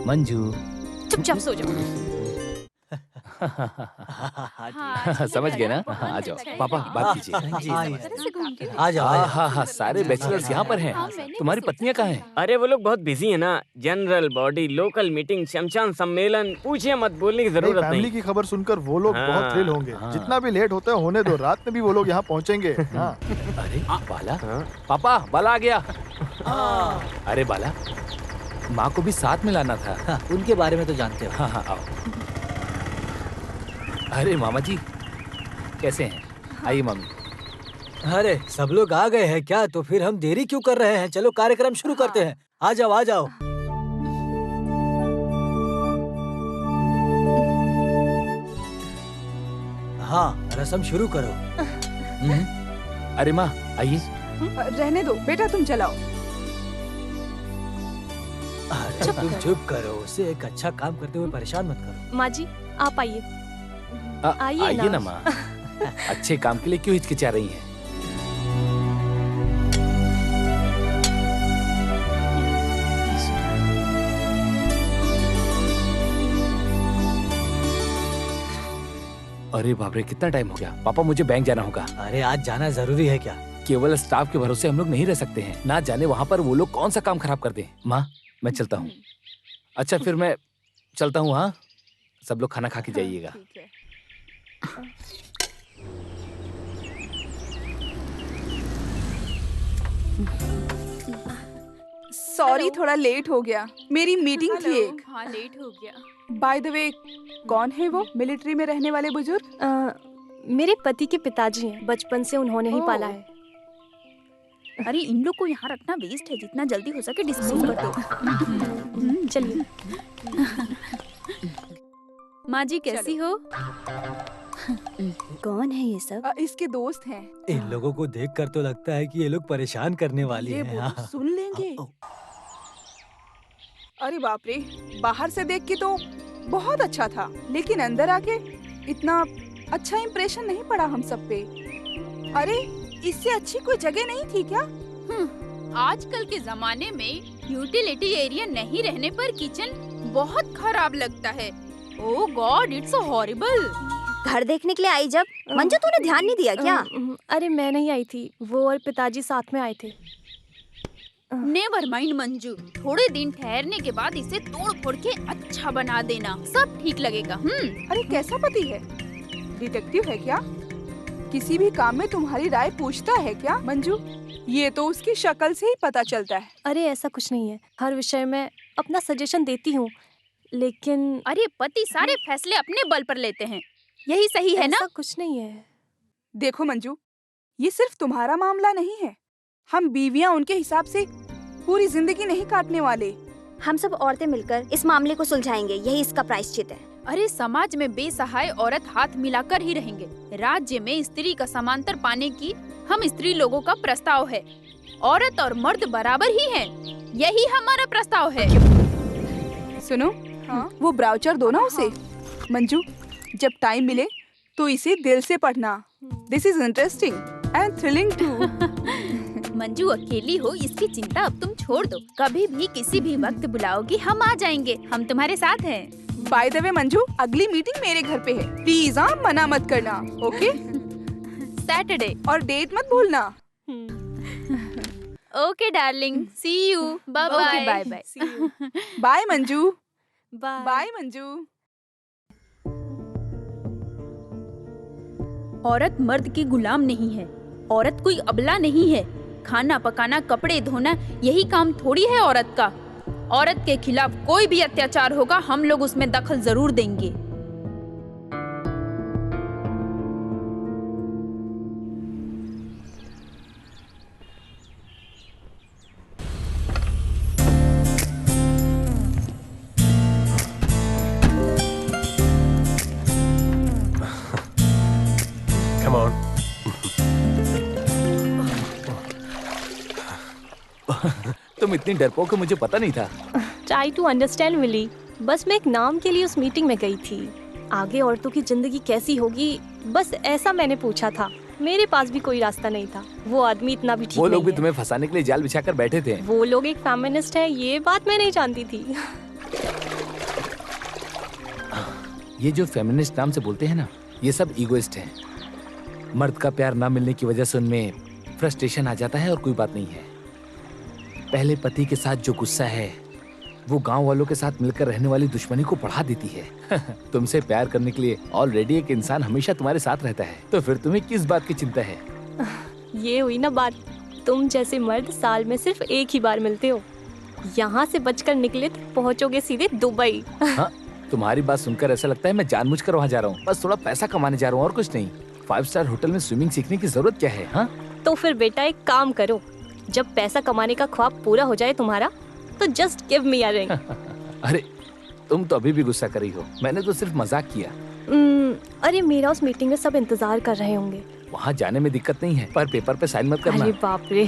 मंजू, चुपचाप सो जाओ। समझ गए ना? आ जाओ पापा, बात कीजिए। आ जाओ। हाँ हाँ, सारे बैचलर्स यहाँ पर हैं। तुम्हारी पत्नियाँ कहाँ हैं? अरे वो लोग बहुत बिजी है ना। जनरल बॉडी, लोकल मीटिंग, शमशान सम्मेलन, पूछिए मत, बोलने की जरूरत नहीं। फैमिली की खबर सुनकर वो लोग हाँ, बहुत थ्रिल होंगे। जितना भी लेट होता है होने दो, रात में भी वो लोग यहाँ पहुँचेंगे। हाँ। अरे बाला, पापा बाला आ गया। अरे बाला, माँ को भी साथ में लाना था। उनके बारे में तो जानते हो। हाँ हाँ, आओ। अरे मामा जी, कैसे हैं? आइए मामी। अरे सब लोग आ गए हैं क्या? तो फिर हम देरी क्यों कर रहे हैं? चलो कार्यक्रम शुरू करते हैं। आ जाओ आ जाओ। हाँ, रस्म शुरू करो। अरे माँ आइए। रहने दो बेटा, तुम चलाओ। अरे तुम चुप करो, उसे एक अच्छा काम करते हुए परेशान मत करो। माँ जी, आप आइए। आइए ना माँ। अच्छे काम के लिए क्यों हिचकिचा रही हैं? अरे बाप रे, कितना टाइम हो गया। पापा मुझे बैंक जाना होगा। अरे आज जाना जरूरी है क्या? केवल स्टाफ के भरोसे हम लोग नहीं रह सकते हैं। ना जाने वहाँ पर वो लोग कौन सा काम खराब कर दें। माँ मैं चलता हूँ। अच्छा फिर मैं चलता हूँ। हाँ सब लोग खाना खा के जाइएगा। ठीक है। सॉरी थोड़ा लेट हो गया, मेरी मीटिंग थी एक। हाँ लेट हो गया। बाय द वे, कौन है वो मिलिट्री में रहने वाले बुजुर्ग? मेरे पति के पिताजी हैं, बचपन से उन्होंने ही पाला है। अरे इन लोग को यहाँ रखना वेस्ट है, जितना जल्दी हो सके डिस्पोज कर दो। चलिए। माँ जी कैसी हो? कौन है ये सब? इसके दोस्त हैं। इन लोगों को देखकर तो लगता है कि ये लोग परेशान करने वाली ये हैं। वो सुन लेंगे। अरे बाप रे, बाहर से देख के तो बहुत अच्छा था, लेकिन अंदर आके इतना अच्छा इंप्रेशन नहीं पड़ा हम सब पे। अरे इससे अच्छी कोई जगह नहीं थी क्या? आजकल के जमाने में यूटिलिटी एरिया नहीं रहने पर किचन बहुत खराब लगता है। ओह गॉड, इट्स सो हॉरिबल। घर देखने के लिए आई जब मंजू तूने ध्यान नहीं दिया क्या? अरे मैं नहीं आई थी, वो और पिताजी साथ में आए थे। नेवर माइंड मंजू, थोड़े दिन ठहरने के बाद इसे तोड़ फोड़ के अच्छा बना देना, सब ठीक लगेगा। अरे कैसा पति है? डिटेक्टिव है क्या? किसी भी काम में तुम्हारी राय पूछता है क्या मंजू? ये तो उसकी शक्ल से ही पता चलता है। अरे ऐसा कुछ नहीं है, हर विषय में अपना सजेशन देती हूँ, लेकिन अरे पति सारे फैसले अपने बल पर लेते हैं, यही सही है ना? ऐसा कुछ नहीं है। देखो मंजू, ये सिर्फ तुम्हारा मामला नहीं है। हम बीवियां उनके हिसाब से पूरी जिंदगी नहीं काटने वाले। हम सब औरतें मिलकर इस मामले को सुलझाएंगे, यही इसका प्रायश्चित है। अरे समाज में बेसहाय औरत हाथ मिलाकर ही रहेंगे। राज्य में स्त्री का समांतर पाने की हम स्त्री लोगों का प्रस्ताव है। औरत और मर्द बराबर ही हैं, यही हमारा प्रस्ताव है। सुनो, वो ब्राउचर दो ना उसे। मंजू जब टाइम मिले तो इसे दिल से पढ़ना। This is interesting and thrilling too. Manju अकेली हो इसकी चिंता अब तुम छोड़ दो। कभी भी किसी भी वक्त बुलाओगी हम आ जाएंगे, हम तुम्हारे साथ हैं। बाय द वे मंजू, अगली मीटिंग मेरे घर पे है, प्लीज हाँ मना मत करना। ओके? सैटरडे। और डेट मत भूलना। Okay darling, see you. Bye bye. Bye bye. Bye Manju. Bye bye Manju. औरत मर्द की गुलाम नहीं है, औरत कोई अबला नहीं है। खाना पकाना, कपड़े धोना, यही काम थोड़ी है औरत का। औरत के खिलाफ कोई भी अत्याचार होगा हम लोग उसमें दखल जरूर देंगे। Come on. तुम इतनी डरपोक हो, मुझे पता नहीं था। ट्राई टू अंडरस्टैंड विली, बस मैं एक नाम के लिए उस मीटिंग में गई थी। आगे औरतों की जिंदगी कैसी होगी बस ऐसा मैंने पूछा था। मेरे पास भी कोई रास्ता नहीं था। वो आदमी इतना भी ठीक वो लोग नहीं भी है। तुम्हें फंसाने के लिए जाल बिछाकर बैठे थे। वो लोग एक फेमिनिस्ट है, ये बात मैं नहीं जानती थी। ये जो फेमिनिस्ट नाम से बोलते हैं ना, ये सब ईगोइस्ट हैं। मर्द का प्यार ना मिलने की वजह से उनमें फ्रस्ट्रेशन आ जाता है और कोई बात नहीं है। पहले पति के साथ जो गुस्सा है वो गांव वालों के साथ मिलकर रहने वाली दुश्मनी को बढ़ा देती है। तुमसे प्यार करने के लिए ऑलरेडी एक इंसान हमेशा तुम्हारे साथ रहता है, तो फिर तुम्हें किस बात की चिंता है? ये हुई ना बात। तुम जैसे मर्द साल में सिर्फ एक ही बार मिलते हो। यहाँ से बचकर निकले तो पहुँचोगे सीधे दुबई। हाँ, तुम्हारी बात सुनकर ऐसा लगता है मैं जानबूझकर वहाँ जा रहा हूँ। बस थोड़ा पैसा कमाने जा रहा हूँ और कुछ नहीं। 5 स्टार होटल में स्विमिंग सीखने की जरूरत क्या है? हाँ तो फिर बेटा एक काम करो, जब पैसा कमाने का ख्वाब पूरा हो जाए तुम्हारा तो just give me a ring. अरे तुम तो अभी भी गुस्सा कर रही हो, मैंने तो सिर्फ मजाक किया। अरे मेरा उस मीटिंग में सब इंतजार कर रहे होंगे। वहाँ जाने में दिक्कत नहीं है, पर पेपर पे साइन मत करना। अरे बाप रे।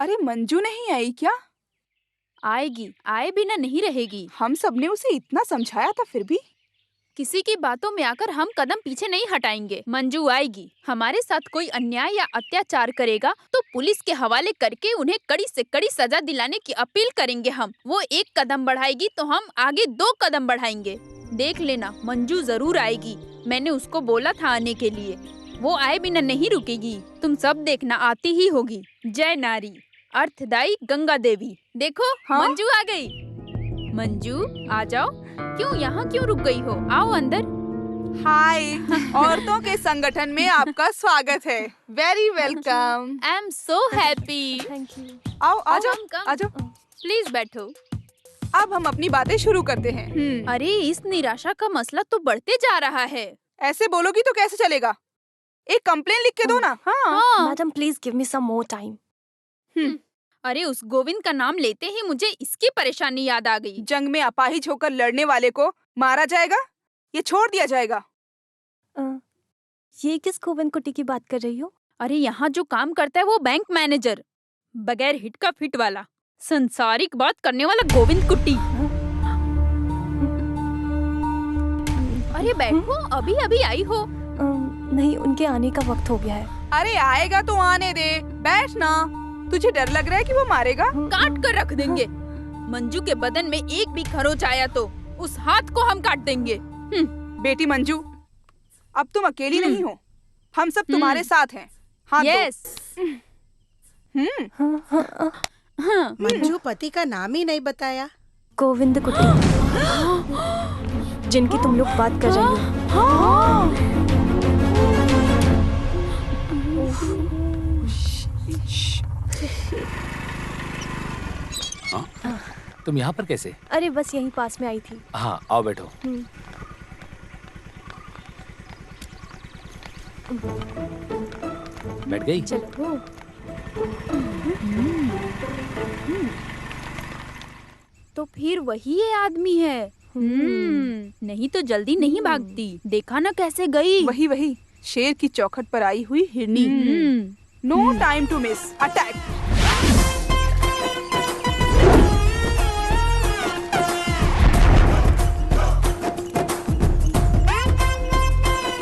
अरे मंजू नहीं आई क्या? आएगी, आए बिना नहीं रहेगी। हम सबने उसे इतना समझाया था फिर भी। किसी की बातों में आकर हम कदम पीछे नहीं हटाएंगे। मंजू आएगी, हमारे साथ कोई अन्याय या अत्याचार करेगा तो पुलिस के हवाले करके उन्हें कड़ी से कड़ी सजा दिलाने की अपील करेंगे हम। वो 1 कदम बढ़ाएगी तो हम आगे 2 कदम बढ़ाएंगे। देख लेना, मंजू जरूर आएगी। मैंने उसको बोला था आने के लिए, वो आए बिना नहीं रुकेगी। तुम सब देखना, आती ही होगी। जय नारी, अर्थदायी गंगा देवी। देखो हाँ? मंजू आ गई। मंजू आ जाओ। क्यों रुक गई हो? आओ अंदर। हाय, औरतों के संगठन में आपका स्वागत है। Very welcome. I am so happy. Thank you. आओ, आ जाओ, come. आ जाओ। प्लीज बैठो। अब हम अपनी बातें शुरू करते हैं। अरे इस निराशा का मसला तो बढ़ते जा रहा है। ऐसे बोलोगी तो कैसे चलेगा? एक कंप्लेन लिख के दो ना। हाँ। Madam please give me some more time. अरे उस गोविंद का नाम लेते ही मुझे इसकी परेशानी याद आ गई। जंग में अपाहिज होकर लड़ने वाले को मारा जाएगा, ये छोड़ दिया जाएगा। ये किस गोविंद कुट्टी की बात कर रही हो? अरे यहाँ जो काम करता है वो बैंक मैनेजर, बगैर हिट का फिट वाला, संसारिक बात करने वाला गोविंद कुट्टी। अरे बैठो, अभी अभी आई हो। नहीं, उनके आने का वक्त हो गया है। अरे आएगा तो आने दे, बैठ ना। तुझे डर लग रहा है कि वो मारेगा? काट कर रख देंगे। मंजू के बदन में एक भी खरोच आया तो उस हाथ को हम काट देंगे। बेटी मंजू, अब तुम अकेली नहीं हो, हम सब तुम्हारे साथ हैं। हाथ दो। यस। मंजू पति का नाम ही नहीं बताया। गोविंद कुट्टी, जिनकी तुम लोग बात कर रही हो। तुम यहाँ पर कैसे? अरे बस यहीं पास में आई थी। हाँ, आओ बैठो। बैठ गई? चलो। तो फिर वही ये आदमी है। नहीं तो जल्दी नहीं भागती। देखा ना कैसे गई। वही शेर की चौखट पर आई हुई हिरनी। No time to miss, attack.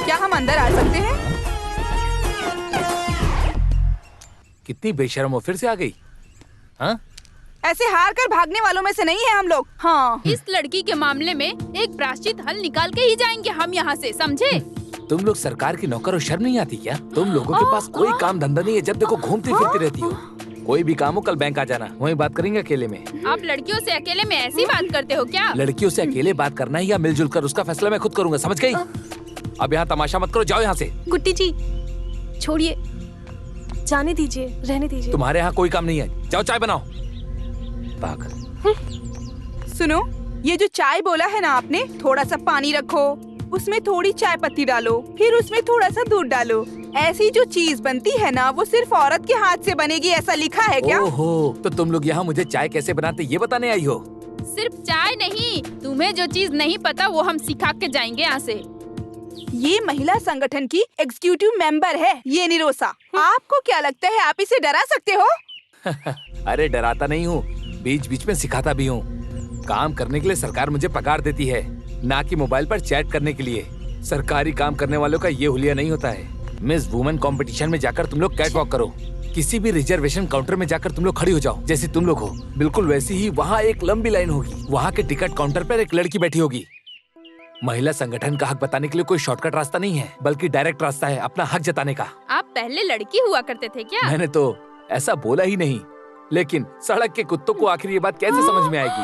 क्या हम अंदर आ सकते हैं? कितनी बेशर्म हो, फिर से आ गई। हाँ? ऐसे हार कर भागने वालों में से नहीं है हम लोग। हाँ। इस लड़की के मामले में एक प्रायश्चित हल निकाल के ही जाएंगे हम यहाँ से, समझे? तुम लोग सरकार की नौकर हो, शर्म नहीं आती क्या? तुम लोगों के पास कोई काम धंधा नहीं है, जब देखो घूमती फिरती रहती हो। कोई भी काम हो कल बैंक आ जाना, वहीं बात करेंगे अकेले में। आप लड़कियों से अकेले में ऐसी बात करते हो क्या? लड़कियों से अकेले बात करना है या मिलजुल कर, उसका फैसला मैं खुद करूंगा, समझ गई? अब यहाँ तमाशा मत करो, जाओ यहाँ से। गुट्टी जी छोड़िए, जाने दीजिए, रहने दीजिए। तुम्हारे यहाँ कोई काम नहीं है, जाओ चाय बनाओ। पागल। सुनो, ये जो चाय बोला है ना आपने, थोड़ा सा पानी रखो, उसमें थोड़ी चाय पत्ती डालो, फिर उसमें थोड़ा सा दूध डालो। ऐसी जो चीज बनती है ना, वो सिर्फ औरत के हाथ से बनेगी, ऐसा लिखा है क्या? ओहो, तो तुम लोग यहाँ मुझे चाय कैसे बनाते ये बताने आई हो? सिर्फ चाय नहीं, तुम्हें जो चीज नहीं पता वो हम सिखा के जाएंगे यहाँ से। ये महिला संगठन की एग्जीक्यूटिव मेंबर है, ये निरोसा। आपको क्या लगता है आप इसे डरा सकते हो? अरे डराता नहीं हूँ, बीच बीच में सिखाता भी हूँ। काम करने के लिए सरकार मुझे पगार देती है, ना कि मोबाइल पर चैट करने के लिए। सरकारी काम करने वालों का ये हुलिया नहीं होता है। मिस वुमेन कंपटीशन में जाकर तुम लोग कैट वॉक करो, किसी भी रिजर्वेशन काउंटर में जाकर तुम लोग खड़ी हो जाओ, जैसे तुम लोग हो बिल्कुल वैसी ही वहाँ एक लंबी लाइन होगी। वहाँ के टिकट काउंटर पर एक लड़की बैठी होगी। महिला संगठन का हक बताने के लिए कोई शॉर्टकट रास्ता नहीं है, बल्कि डायरेक्ट रास्ता है अपना हक जताने का। आप पहले लड़की हुआ करते थे क्या? मैंने तो ऐसा बोला ही नहीं, लेकिन सड़क के कुत्तों को आखिर ये बात कैसे समझ में आएगी?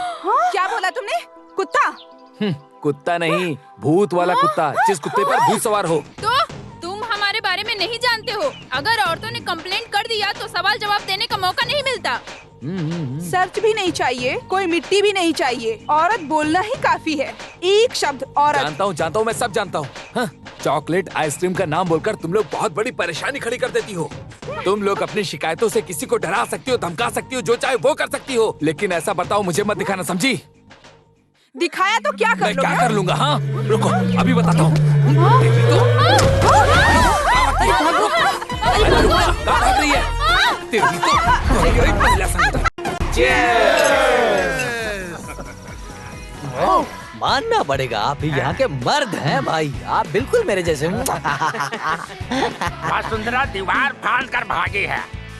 क्या बोला तुमने? कुत्ता? कुत्ता नहीं, भूत वाला कुत्ता, जिस कुत्ते पर भूत सवार हो। तो तुम हमारे बारे में नहीं जानते हो। अगर औरतों ने कंप्लेंट कर दिया तो सवाल जवाब देने का मौका नहीं मिलता। सर्च भी नहीं चाहिए, कोई मिट्टी भी नहीं चाहिए, औरत बोलना ही काफी है। एक शब्द औरत। जानता हूँ, मैं सब जानता हूँ। चॉकलेट आइसक्रीम का नाम बोलकर तुम लोग बहुत बड़ी परेशानी खड़ी कर देती हो। तुम लोग अपनी शिकायतों से किसी को डरा सकती हो, धमका सकती हो, जो चाहे वो कर सकती हो, लेकिन ऐसा बताओ मुझे मत दिखाना, समझी? दिखाया तो क्या कर मैं क्या कर लूंगा? हाँ रुको, अभी बताता हूँ। मानना पड़ेगा, आप ही यहाँ के मर्द हैं भाई, आप बिल्कुल मेरे जैसे। वसुंधरा दीवार फाड़ कर भागी है,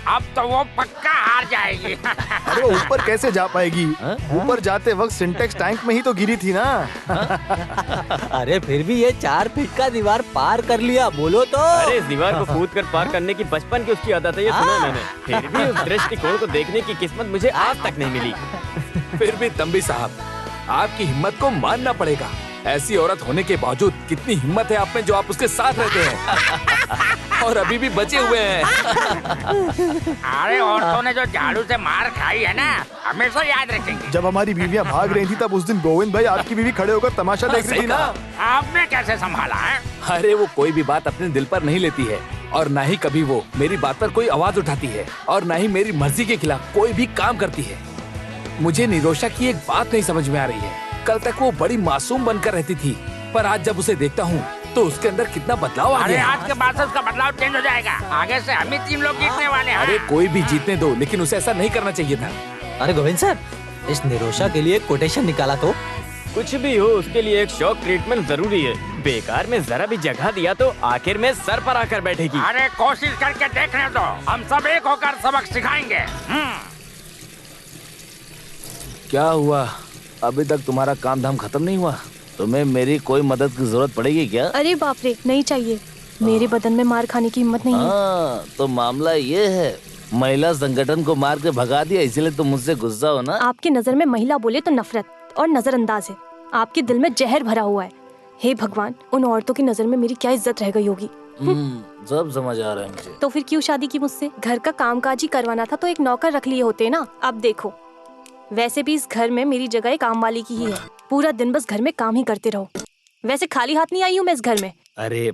अब तो वो पक्का हार जाएगी। अरे वो ऊपर कैसे जा पाएगी? ऊपर जाते वक्त सिंटेक्स टैंक में ही तो गिरी थी ना। अरे फिर भी ये 4 फीट का दीवार पार कर लिया, बोलो तो। अरे इस दीवार को कूद कर पार करने की बचपन की उसकी आदत है, ये सुना मैंने। फिर भी उस दृष्टिकोण को देखने की किस्मत मुझे आज तक नहीं मिली। फिर भी तंबी साहब, आपकी हिम्मत को मानना पड़ेगा। ऐसी औरत होने के बावजूद कितनी हिम्मत है आप में, जो आप उसके साथ रहते हैं और अभी भी बचे हुए हैं। अरे औरतों ने जो झाड़ू से मार खाई है ना, हमेशा याद रखेंगे। जब हमारी बीवियां भाग रही थी तब उस दिन गोविंद भाई आपकी बीवी खड़े होकर तमाशा देख रही थी ना। आपने कैसे संभाला है? अरे वो कोई भी बात अपने दिल पर नहीं लेती है, और न ही कभी वो मेरी बात पर कोई आवाज उठाती है, और न ही मेरी मर्जी के खिलाफ कोई भी काम करती है। मुझे निरोशा की एक बात नहीं समझ में आ रही है। कल तक वो बड़ी मासूम बनकर रहती थी, पर आज जब उसे देखता हूँ तो उसके अंदर कितना बदलाव आ गया। आज के बाद से उसका बदलाव चेंज हो जाएगा। आगे से हम ही 3 लोग जीतने वाले हैं। अरे कोई भी जीतने दो, लेकिन उसे ऐसा नहीं करना चाहिए था। अरे गोविंद सर, इस निरोशा के लिए कोटेशन निकाला तो। कुछ भी हो, उसके लिए एक शॉक ट्रीटमेंट जरूरी है। बेकार में जरा भी जगह दिया तो आखिर में सर पर आकर बैठेगी। अरे कोशिश करके देखने दो, हम सब एक होकर सबक सिखाएंगे। क्या हुआ, अभी तक तुम्हारा काम धाम खत्म नहीं हुआ? तुम्हें मेरी कोई मदद की जरूरत पड़ेगी क्या? अरे बाप रे, नहीं चाहिए। मेरे बदन में मार खाने की हिम्मत नहीं है। तो मामला ये है, महिला संगठन को मार के भगा दिया, इसलिए तुम मुझसे गुस्सा हो ना? आपकी नजर में महिला बोले तो नफरत और नजरअंदाज है। आपके दिल में जहर भरा हुआ है। हे भगवान, उन औरतों की नजर में मेरी क्या इज्जत रह गई होगी। सब समझ आ रहा है मुझे। तो फिर क्यों शादी की मुझसे? घर का कामकाज ही करवाना था तो एक नौकर रख लिए होते ना। अब देखो, वैसे भी इस घर में मेरी जगह काम वाली की ही है। पूरा दिन बस घर में काम ही करते रहो। वैसे खाली हाथ नहीं आई हूँ मैं इस घर में। अरे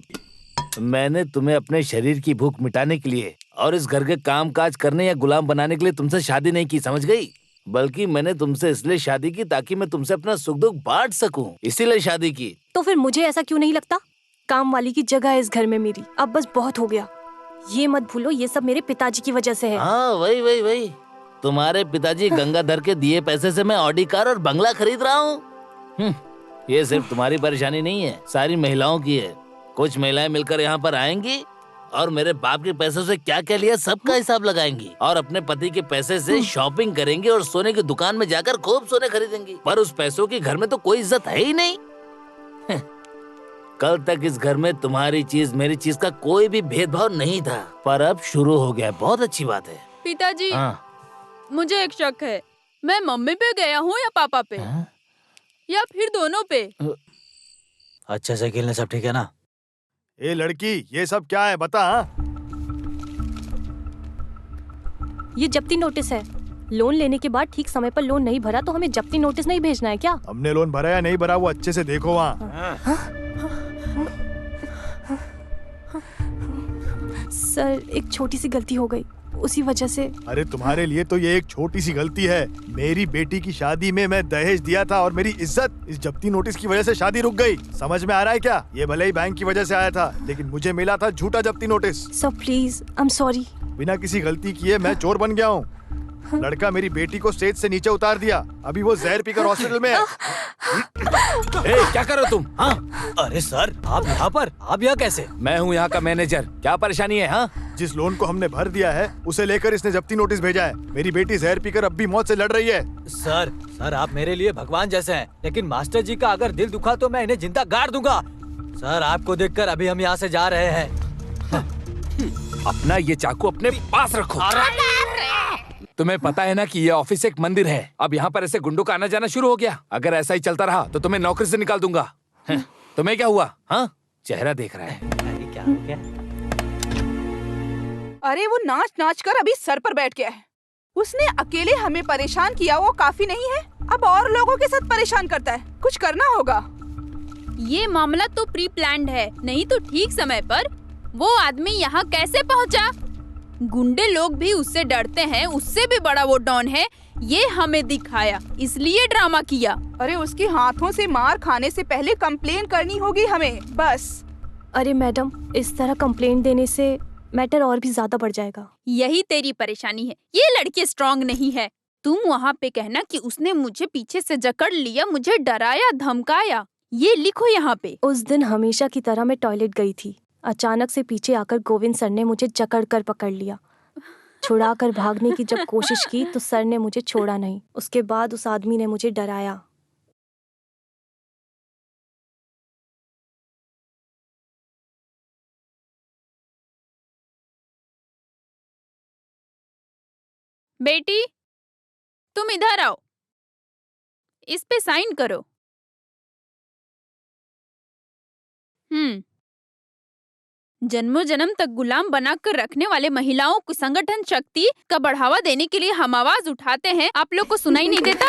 मैंने तुम्हें अपने शरीर की भूख मिटाने के लिए और इस घर के काम काज करने या गुलाम बनाने के लिए तुमसे शादी नहीं की, समझ गई? बल्कि मैंने तुमसे इसलिए शादी की ताकि मैं तुमसे अपना सुख दुख बांट सकूं, इसीलिए शादी की। तो फिर मुझे ऐसा क्यों नहीं लगता? काम वाली की जगह है इस घर में मेरी। अब बस बहुत हो गया। ये मत भूलो, ये सब मेरे पिताजी की वजह से है। हाँ वही तुम्हारे पिताजी गंगाधर के दिए पैसे से मैं ऑडी कार और बंगला खरीद रहा हूँ। ये सिर्फ तुम्हारी परेशानी नहीं है, सारी महिलाओं की है। कुछ महिलाएं मिलकर यहाँ पर आएंगी और मेरे बाप के पैसों से क्या क्या लिया सबका हिसाब लगाएंगी, और अपने पति के पैसे से शॉपिंग करेंगी और सोने की दुकान में जाकर खूब सोने खरीदेंगी। पर उस पैसों की घर में तो कोई इज्जत है ही नहीं। कल तक इस घर में तुम्हारी चीज मेरी चीज का कोई भी भेदभाव नहीं था, पर अब शुरू हो गया। बहुत अच्छी बात है। पिताजी, हाँ। मुझे एक शक है, मैं मम्मी पे गया हूँ या पापा पे? या फिर दोनों पे? अच्छे से खेलने सब ठीक है ना? ए लड़की, ये सब क्या है बता। ये जब्ती नोटिस है। लोन लेने के बाद ठीक समय पर लोन नहीं भरा तो हमें जब्ती नोटिस नहीं भेजना है क्या? हमने लोन भरा या नहीं भरा वो अच्छे से देखो वहाँ। सर, एक छोटी सी गलती हो गई, उसी वजह से। अरे तुम्हारे लिए तो ये एक छोटी सी गलती है। मेरी बेटी की शादी में मैं दहेज दिया था और मेरी इज्जत इस जब्ती नोटिस की वजह से शादी रुक गई। समझ में आ रहा है क्या? ये भले ही बैंक की वजह से आया था, लेकिन मुझे मिला था झूठा जब्ती notice. Sir please, I am sorry. बिना किसी गलती किए मैं चोर बन गया हूँ। लड़का मेरी बेटी को स्टेज से नीचे उतार दिया, अभी वो जहर पीकर हॉस्पिटल में है। क्या कर रहे हो तुम? हाँ? अरे सर, आप यहाँ पर? आप यहाँ कैसे? मैं हूँ यहाँ का मैनेजर। क्या परेशानी है? हाँ? जिस लोन को हमने भर दिया है उसे लेकर इसने जब्ती नोटिस भेजा है। मेरी बेटी जहर पीकर अब भी मौत से लड़ रही है। सर आप मेरे लिए भगवान जैसे हैं, लेकिन मास्टर जी का अगर दिल दुखा तो मैं इन्हें जिंदा गाड़ दूंगा। सर, आपको देखकर अभी हम यहाँ से जा रहे हैं। अपना ये चाकू अपने पास रखो। तुम्हें पता है ना कि ये ऑफिस एक मंदिर है। अब यहाँ पर ऐसे गुंडों का आना जाना शुरू हो गया। अगर ऐसा ही चलता रहा तो तुम्हें नौकरी से निकाल दूंगा। तुम्हें क्या हुआ? हाँ, चेहरा देख रहा है। अरे क्या हो गया? अरे वो नाच नाच कर अभी सर पर बैठ गया है। उसने अकेले हमें परेशान किया वो काफी नहीं है, अब और लोगों के साथ परेशान करता है। कुछ करना होगा। ये मामला तो प्री प्लान्ड है, नहीं तो ठीक समय पर वो आदमी यहाँ कैसे पहुँचा? गुंडे लोग भी उससे डरते हैं, उससे भी बड़ा वो डॉन है। ये हमें दिखाया, इसलिए ड्रामा किया। अरे उसके हाथों से मार खाने से पहले कंप्लेन करनी होगी हमें, बस। अरे मैडम, इस तरह कंप्लेंट देने से मैटर और भी ज्यादा बढ़ जाएगा। यही तेरी परेशानी है, ये लड़की स्ट्रांग नहीं है। तुम वहाँ पे कहना कि उसने मुझे पीछे से जकड़ लिया, मुझे डराया, धमकाया। ये लिखो यहाँ पे। उस दिन हमेशा की तरह मैं टॉयलेट गई थी। अचानक से पीछे आकर गोविंद सर ने मुझे जकड़ कर पकड़ लिया। छुड़ाकर भागने की जब कोशिश की तो सर ने मुझे छोड़ा नहीं। उसके बाद उस आदमी ने मुझे डराया। बेटी, तुम इधर आओ, इस पे साइन करो। जन्मों जन्म तक गुलाम बनाकर रखने वाले महिलाओं को संगठन शक्ति का बढ़ावा देने के लिए हम आवाज उठाते हैं। आप लोग को सुनाई नहीं देता?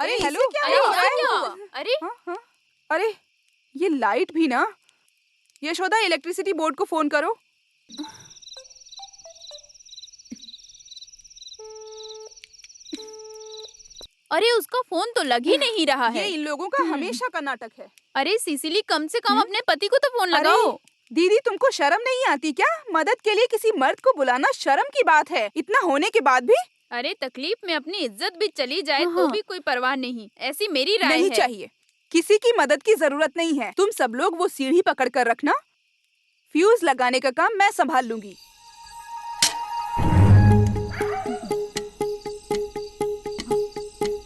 अरे हेलो, क्या हो रहा है? अरे अरे ये लाइट भी ना। यशोदा, इलेक्ट्रिसिटी बोर्ड को फोन करो। अरे उसका फोन तो लग ही नहीं रहा है। ये इन लोगों का हमेशा का नाटक है। अरे सिसिली, कम से कम अपने पति को तो फोन लगाओ। दीदी, तुमको शर्म नहीं आती क्या? मदद के लिए किसी मर्द को बुलाना शर्म की बात है। इतना होने के बाद भी। अरे तकलीफ में अपनी इज्जत भी चली जाए तो भी कोई परवाह नहीं, ऐसी मेरी राय नहीं है। चाहिए, किसी की मदद की जरूरत नहीं है। तुम सब लोग वो सीढ़ी पकड़ कर रखना। फ्यूज लगाने का काम मैं संभाल लूंगी।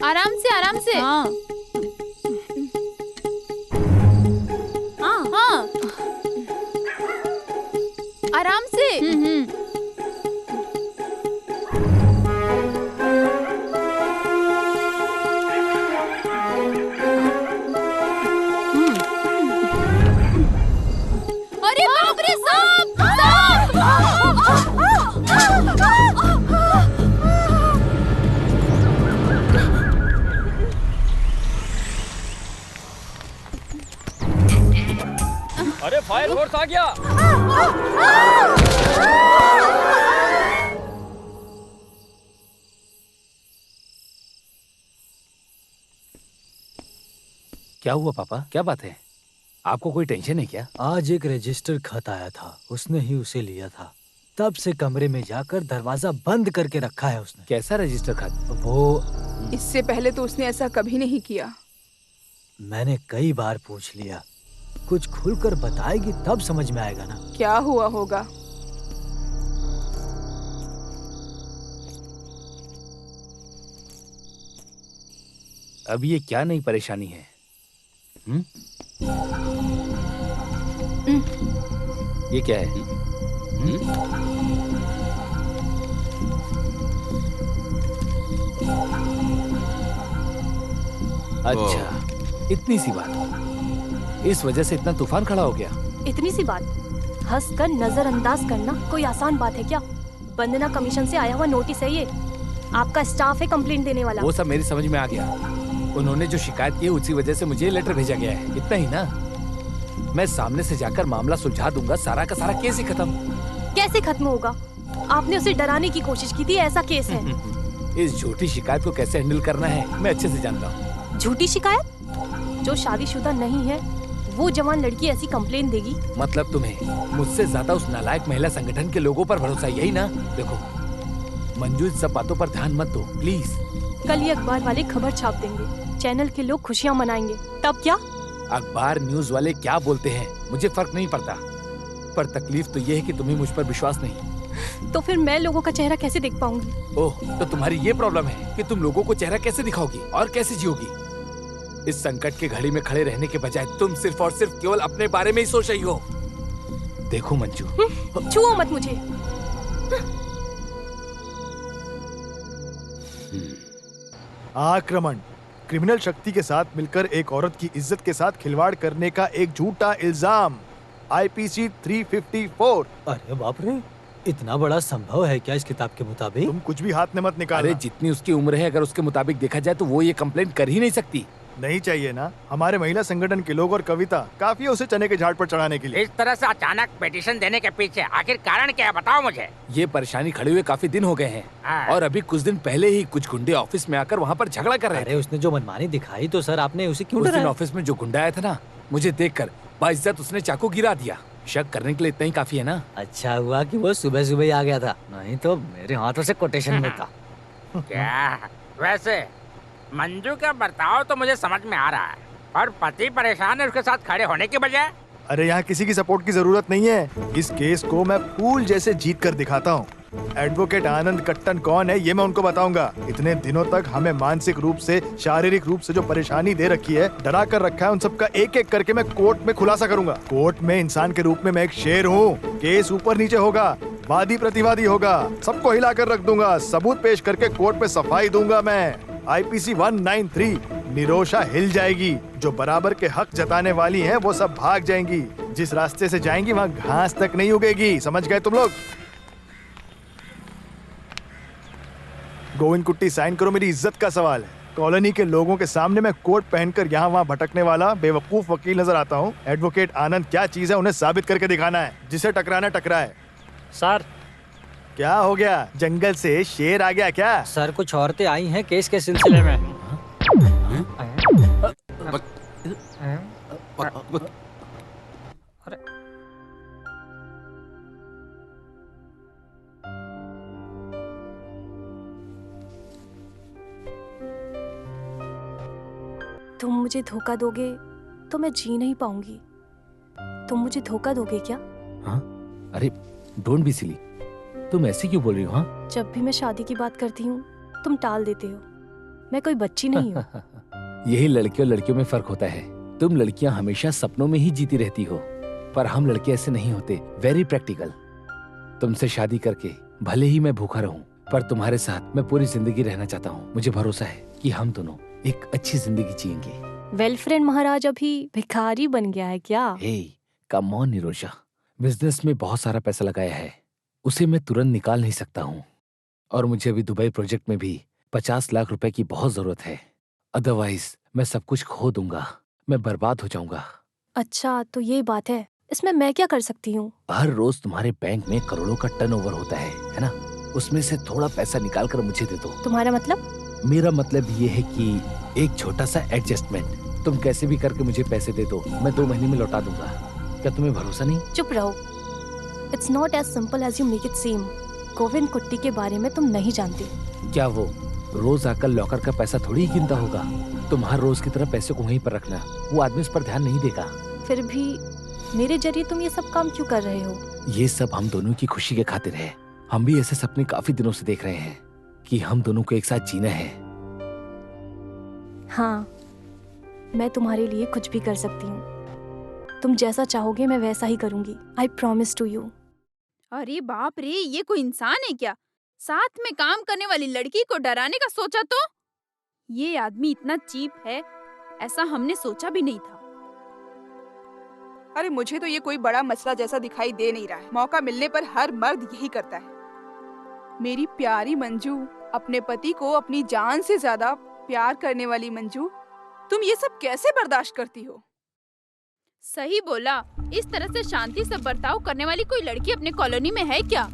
आराम से, आराम से। हाँ। हाँ। आराम से। अरे बाप रे, सांप! अरे फायर फोर्स आ गया। क्या हुआ पापा, क्या बात है? आपको कोई टेंशन है क्या? आज एक रजिस्टर खत आया था, उसने ही उसे लिया था। तब से कमरे में जाकर दरवाजा बंद करके रखा है उसने। कैसा रजिस्टर खत? वो इससे पहले तो उसने ऐसा कभी नहीं किया। मैंने कई बार पूछ लिया, कुछ खुलकर बताएगी तब समझ में आएगा ना। क्या हुआ होगा? अब ये क्या नई परेशानी है? ये क्या है? अच्छा, इतनी सी बात, इस वजह से इतना तूफान खड़ा हो गया? इतनी सी बात हंसकर नजरअंदाज करना कोई आसान बात है क्या? वंदना कमीशन से आया हुआ नोटिस है ये। आपका स्टाफ है कंप्लेंट देने वाला। वो सब मेरी समझ में आ गया। उन्होंने जो शिकायत की उसी वजह से मुझे लेटर भेजा गया है, इतना ही ना। मैं सामने से जाकर मामला सुलझा दूंगा, सारा का सारा केस ही खत्म। कैसे खत्म होगा? आपने उसे डराने की कोशिश की थी, ऐसा केस है। इस झूठी शिकायत को कैसे हैंडल करना है मैं अच्छे से जानता हूँ। झूठी शिकायत? जो शादीशुदा नहीं है वो जवान लड़की ऐसी कंप्लेन देगी? मतलब तुम्हें मुझसे ज्यादा उस नालायक महिला संगठन के लोगों पर भरोसा, यही ना? देखो मंजू, इन सब बातों पर ध्यान मत दो प्लीज। कल ही अखबार वाले खबर छाप देंगे, चैनल के लोग खुशियाँ मनाएंगे, तब क्या? अखबार न्यूज वाले क्या बोलते हैं मुझे फर्क नहीं पड़ता, पर तकलीफ तो ये है कि तुम्हें मुझ पर विश्वास नहीं। तो फिर मैं लोगों का चेहरा कैसे देख पाऊंगी? ओह, तो तुम्हारी ये प्रॉब्लम है कि तुम लोगों को चेहरा कैसे दिखाओगी और कैसे जियोगी? इस संकट के घड़ी में खड़े रहने के बजाय तुम सिर्फ और सिर्फ केवल अपने बारे में ही सोच रही हो। देखो मंजू, छुओ मत मुझे। आक्रमण, क्रिमिनल शक्ति के साथ मिलकर एक औरत की इज्जत के साथ खिलवाड़ करने का एक झूठा इल्जाम। IPC 354। अरे बाप रे, इतना बड़ा संभव है क्या इस किताब के मुताबिक? तुम कुछ भी हाथ में मत निकालो। अरे जितनी उसकी उम्र है, अगर उसके मुताबिक देखा जाए तो वो ये कंप्लेंट कर ही नहीं सकती। नहीं चाहिए ना? हमारे महिला संगठन के लोग और कविता काफी है उसे चने के झाड़ पर चढ़ाने के लिए। इस तरह से अचानक पिटीशन देने के पीछे आखिर कारण क्या है, बताओ मुझे। ये परेशानी खड़े हुए काफी दिन हो गए हैं। हाँ। और अभी कुछ दिन पहले ही कुछ गुंडे ऑफिस में आकर वहाँ पर झगड़ा कर रहे थे। अरे उसने जो मनमानी दिखाई तो सर आपने उसे क्यों उस दिन डराया? ऑफिस में जो गुंडा आया था ना, मुझे देखकर बाइज्जत उसने चाकू गिरा दिया। शक करने के लिए इतना ही काफी है ना। अच्छा हुआ कि वो सुबह सुबह ही आ गया था, नहीं तो मेरे हाथों से कोटेशन मिलता। क्या वैसे मंजू का बर्ताव तो मुझे समझ में आ रहा है, और पति परेशान है उसके साथ खड़े होने की बजाय। अरे यहाँ किसी की सपोर्ट की जरूरत नहीं है। इस केस को मैं फूल जैसे जीत कर दिखाता हूँ। एडवोकेट आनंद कट्टन कौन है ये मैं उनको बताऊंगा। इतने दिनों तक हमें मानसिक रूप से, शारीरिक रूप से जो परेशानी दे रखी है, डरा कर रखा है, उन सबका एक एक करके मैं कोर्ट में खुलासा करूंगा। कोर्ट में इंसान के रूप में मैं एक शेर हूँ। केस ऊपर नीचे होगा, वादी प्रतिवादी होगा, सबको हिला कर रख दूंगा। सबूत पेश करके कोर्ट में सफाई दूंगा मैं। IPC 193 निरोशा हिल जाएगी। जो बराबर के हक जताने वाली हैं वो सब भाग जाएंगी। जिस रास्ते से जाएंगी वहाँ घास तक नहीं उगेगी। समझ गए तुम लोग? गोविंद कुट्टी साइन करो, मेरी इज्जत का सवाल है। कॉलोनी के लोगों के सामने मैं कोट पहनकर यहाँ वहाँ भटकने वाला बेवकूफ वकील नजर आता हूँ। एडवोकेट आनंद क्या चीज है उन्हें साबित करके दिखाना है। जिसे टकराना टकराए। सर क्या हो गया? जंगल से शेर आ गया क्या? सर कुछ औरतें आई हैं केस के सिलसिले में। तुम मुझे धोखा दोगे तो मैं जी नहीं पाऊंगी। तुम मुझे धोखा दोगे क्या? हाँ? अरे डोंट बी सिली, तुम ऐसे क्यों बोल रही हो? हाँ? जब भी मैं शादी की बात करती हूँ तुम टाल देते हो। मैं कोई बच्ची नहीं हूँ। यही लड़कियों लड़कियों में फर्क होता है। तुम लड़कियां हमेशा सपनों में ही जीती रहती हो, पर हम लड़के ऐसे नहीं होते। Very practical. तुमसे शादी करके भले ही मैं भूखा रहूं, पर तुम्हारे साथ मैं पूरी जिंदगी रहना चाहता हूँ। मुझे भरोसा है कि हम दोनों एक अच्छी जिंदगी जिएंगे। वेल फ्रेंड महाराज अभी भिखारी बन गया है क्या? हे कम ऑन निरोशा, बिजनेस में बहुत सारा पैसा लगाया है, उसे मैं तुरंत निकाल नहीं सकता हूँ। और मुझे अभी दुबई प्रोजेक्ट में भी 50 लाख रुपए की बहुत जरूरत है। अदरवाइज मैं सब कुछ खो दूंगा, मैं बर्बाद हो जाऊंगा। अच्छा तो ये बात है, इसमें मैं क्या कर सकती हूँ? हर रोज तुम्हारे बैंक में करोड़ों का टर्नओवर होता है ना? उसमें से थोड़ा पैसा निकाल कर मुझे दे दो। तुम्हारा मतलब? मेरा मतलब ये है कि एक छोटा सा एडजस्टमेंट। तुम कैसे भी करके मुझे पैसे दे दो, मैं 2 महीने में लौटा दूंगा। क्या तुम्हें भरोसा नहीं? चुप रहो। It's not as simple as you make it seem. Govind Kutty के बारे में तुम नहीं जानते। क्या वो रोज आकर लॉकर का पैसा थोड़ी ही गिनता होगा? तुम हर रोज की तरह पैसे को वहीं पर रखना, वो आदमी उस पर ध्यान नहीं देगा। फिर भी मेरे जरिए तुम ये सब काम क्यों कर रहे हो? ये सब हम दोनों की खुशी के खातिर है। हम भी ऐसे सपने काफी दिनों से देख रहे हैं कि हम दोनों को एक साथ जीना है। हाँ, मैं तुम्हारे लिए कुछ भी कर सकती हूँ। तुम जैसा चाहोगे मैं वैसा ही करूंगी। I promise to you. अरे बाप रे, ये कोई इंसान है क्या? साथ में काम करने वाली लड़की को डराने का सोचा तो? ये आदमी इतना चीप है, ऐसा हमने सोचा भी नहीं था। अरे मुझे तो ये कोई बड़ा मसला जैसा दिखाई दे नहीं रहा है। मौका मिलने पर हर मर्द यही करता है। मेरी प्यारी मंजू, अपने पति को अपनी जान से ज्यादा प्यार करने वाली मंजू, तुम ये सब कैसे बर्दाश्त करती हो? सही बोला। इस तरह से शांति से बर्ताव करने वाली कोई लड़की अपने कॉलोनी में है क्या?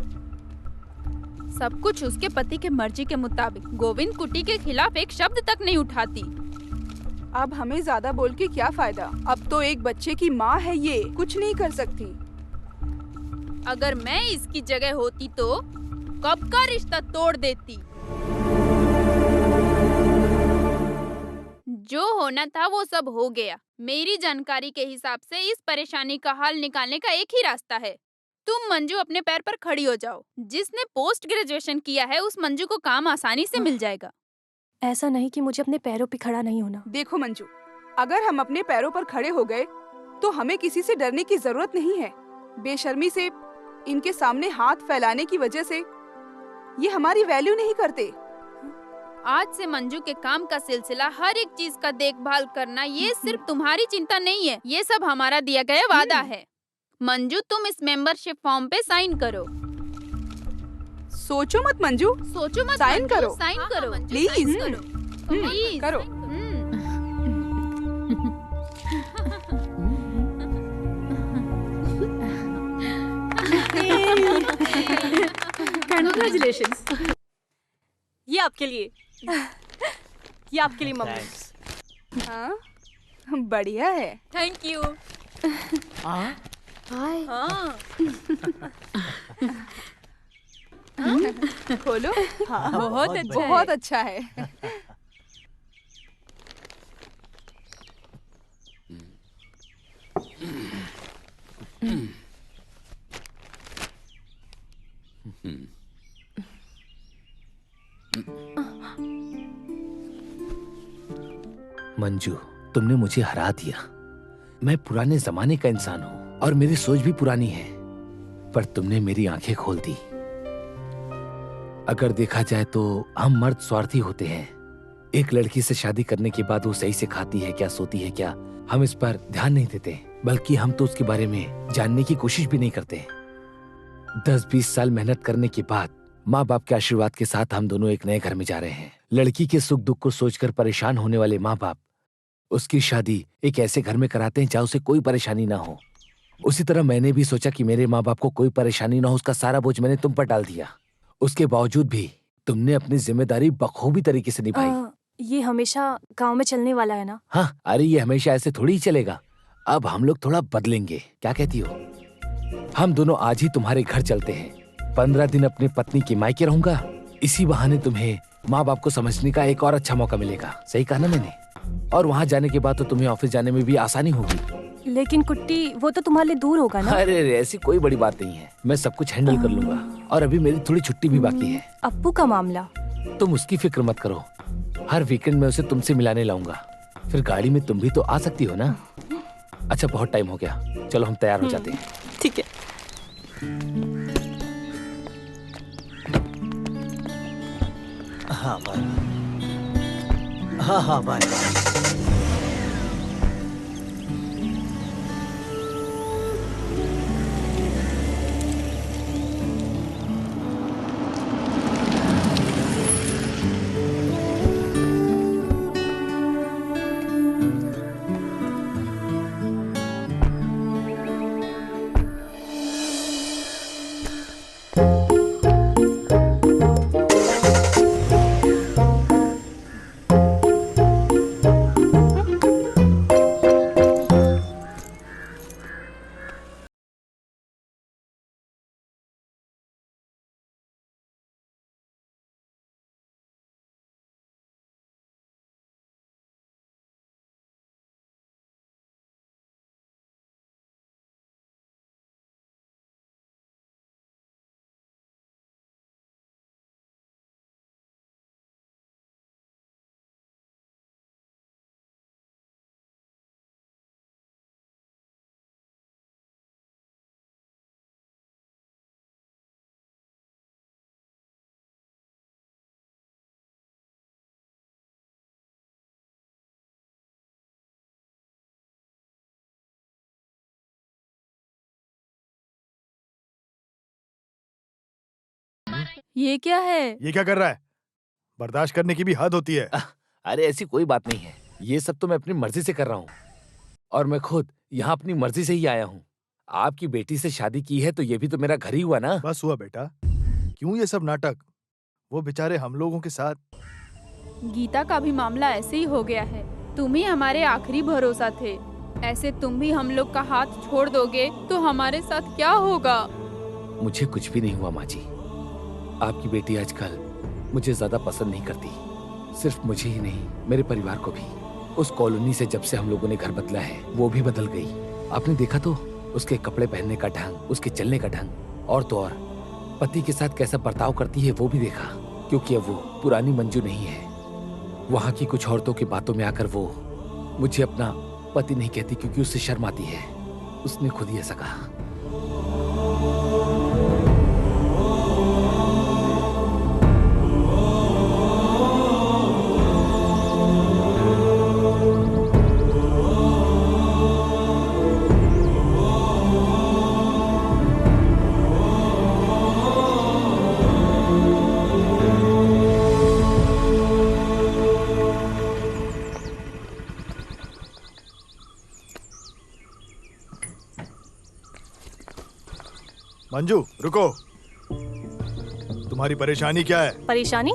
सब कुछ उसके पति के मर्जी के मुताबिक। गोविंद कुट्टी के खिलाफ एक शब्द तक नहीं उठाती। अब हमें ज्यादा बोल के क्या फायदा? अब तो एक बच्चे की माँ है, ये कुछ नहीं कर सकती। अगर मैं इसकी जगह होती तो कब का रिश्ता तोड़ देती। जो होना था वो सब हो गया। मेरी जानकारी के हिसाब से इस परेशानी का हल निकालने का एक ही रास्ता है। तुम मंजू अपने पैर पर खड़ी हो जाओ। जिसने पोस्ट ग्रेजुएशन किया है उस मंजू को काम आसानी से मिल जाएगा। ऐसा नहीं कि मुझे अपने पैरों पे खड़ा नहीं होना। देखो मंजू, अगर हम अपने पैरों पर खड़े हो गए तो हमें किसी से डरने की जरूरत नहीं है। बेशर्मी से इनके सामने हाथ फैलाने की वजह से ये हमारी वैल्यू नहीं करते। आज से मंजू के काम का सिलसिला, हर एक चीज का देखभाल करना, ये सिर्फ तुम्हारी चिंता नहीं है, ये सब हमारा दिया गया वादा है। मंजू, तुम इस मेंबरशिप फॉर्म पे साइन करो। सोचो मत मंजू, सोचो मत, साइन मंजू, करो, साइन करो, प्लीज प्लीज करो। Congratulations. ये आपके लिए, ये आपके लिए मम्मी। हाँ, बढ़िया है। Thank you. हाय। खोलो। हाँ, बहुत अच्छा है। बहुत अच्छा है। मंजू, तुमने मुझे हरा दिया। मैं पुराने जमाने का इंसान हूँ और मेरी सोच भी पुरानी है, पर तुमने मेरी आंखें खोल दी। अगर देखा जाए तो हम मर्द स्वार्थी होते हैं। एक लड़की से शादी करने के बाद वो सही से खाती है क्या, सोती है क्या, हम इस पर ध्यान नहीं देते, बल्कि हम तो उसके बारे में जानने की कोशिश भी नहीं करते। 10-20 साल मेहनत करने के बाद माँ बाप के आशीर्वाद के साथ हम दोनों एक नए घर में जा रहे हैं। लड़की के सुख दुख को सोचकर परेशान होने वाले माँ बाप उसकी शादी एक ऐसे घर में कराते हैं जहाँ उसे कोई परेशानी ना हो। उसी तरह मैंने भी सोचा कि मेरे माँ बाप को कोई परेशानी ना हो, उसका सारा बोझ मैंने तुम पर डाल दिया। उसके बावजूद भी तुमने अपनी जिम्मेदारी बखूबी तरीके से निभाई। ये हमेशा गांव में चलने वाला है ना? हाँ, अरे ये हमेशा ऐसे थोड़ी ही चलेगा। अब हम लोग थोड़ा बदलेंगे, क्या कहती हो? हम दोनों आज ही तुम्हारे घर चलते हैं। 15 दिन अपनी पत्नी की मायके रहूंगा। इसी बहाने तुम्हें माँ बाप को समझने का एक और अच्छा मौका मिलेगा। सही कहा ना मैंने? और वहाँ जाने के बाद तो तुम्हें ऑफिस जाने में भी आसानी होगी। लेकिन कुट्टी, वो तो तुम्हारे लिए दूर होगा ना? अरे ऐसी कोई बड़ी बात नहीं है, मैं सब कुछ हैंडल कर लूंगा। और अभी मेरी थोड़ी छुट्टी भी बाकी है। अप्पू का मामला? तुम उसकी फिक्र मत करो, हर वीकेंड में उसे तुमसे मिलाने लाऊंगा। फिर गाड़ी में तुम भी तो आ सकती हो ना? अच्छा, बहुत टाइम हो गया, चलो हम तैयार हो जाते हैं। ठीक है। हाँ बाय। हाँ बाय। ये क्या है? ये क्या कर रहा है? बर्दाश्त करने की भी हद होती है। अरे ऐसी कोई बात नहीं है, ये सब तो मैं अपनी मर्जी से कर रहा हूँ। और मैं खुद यहाँ अपनी मर्जी से ही आया हूँ। आपकी बेटी से शादी की है तो ये भी तो मेरा घर ही हुआ ना। बस हुआ बेटा, क्यों ये सब नाटक? वो बेचारे हम लोगों के साथ। गीता का भी मामला ऐसे ही हो गया है। तुम ही हमारे आखिरी भरोसा थे। ऐसे तुम भी हम लोग का हाथ छोड़ दोगे तो हमारे साथ क्या होगा? मुझे कुछ भी नहीं हुआ माँ जी। आपकी बेटी आजकल मुझे ज्यादा पसंद नहीं करती, सिर्फ मुझे ही नहीं, मेरे परिवार को भी। उस कॉलोनी से जब से हम लोगों ने घर बदला है वो भी बदल गई। आपने देखा तो उसके कपड़े पहनने का ढंग, उसके चलने का ढंग, और तो और पति के साथ कैसा बर्ताव करती है वो भी देखा। क्योंकि अब वो पुरानी मंजू नहीं है। वहाँ की कुछ औरतों की बातों में आकर वो मुझे अपना पति नहीं कहती क्योंकि उससे शर्म आती है। उसने खुद ही ऐसा कहा। मंजू रुको, तुम्हारी परेशानी क्या है? परेशानी?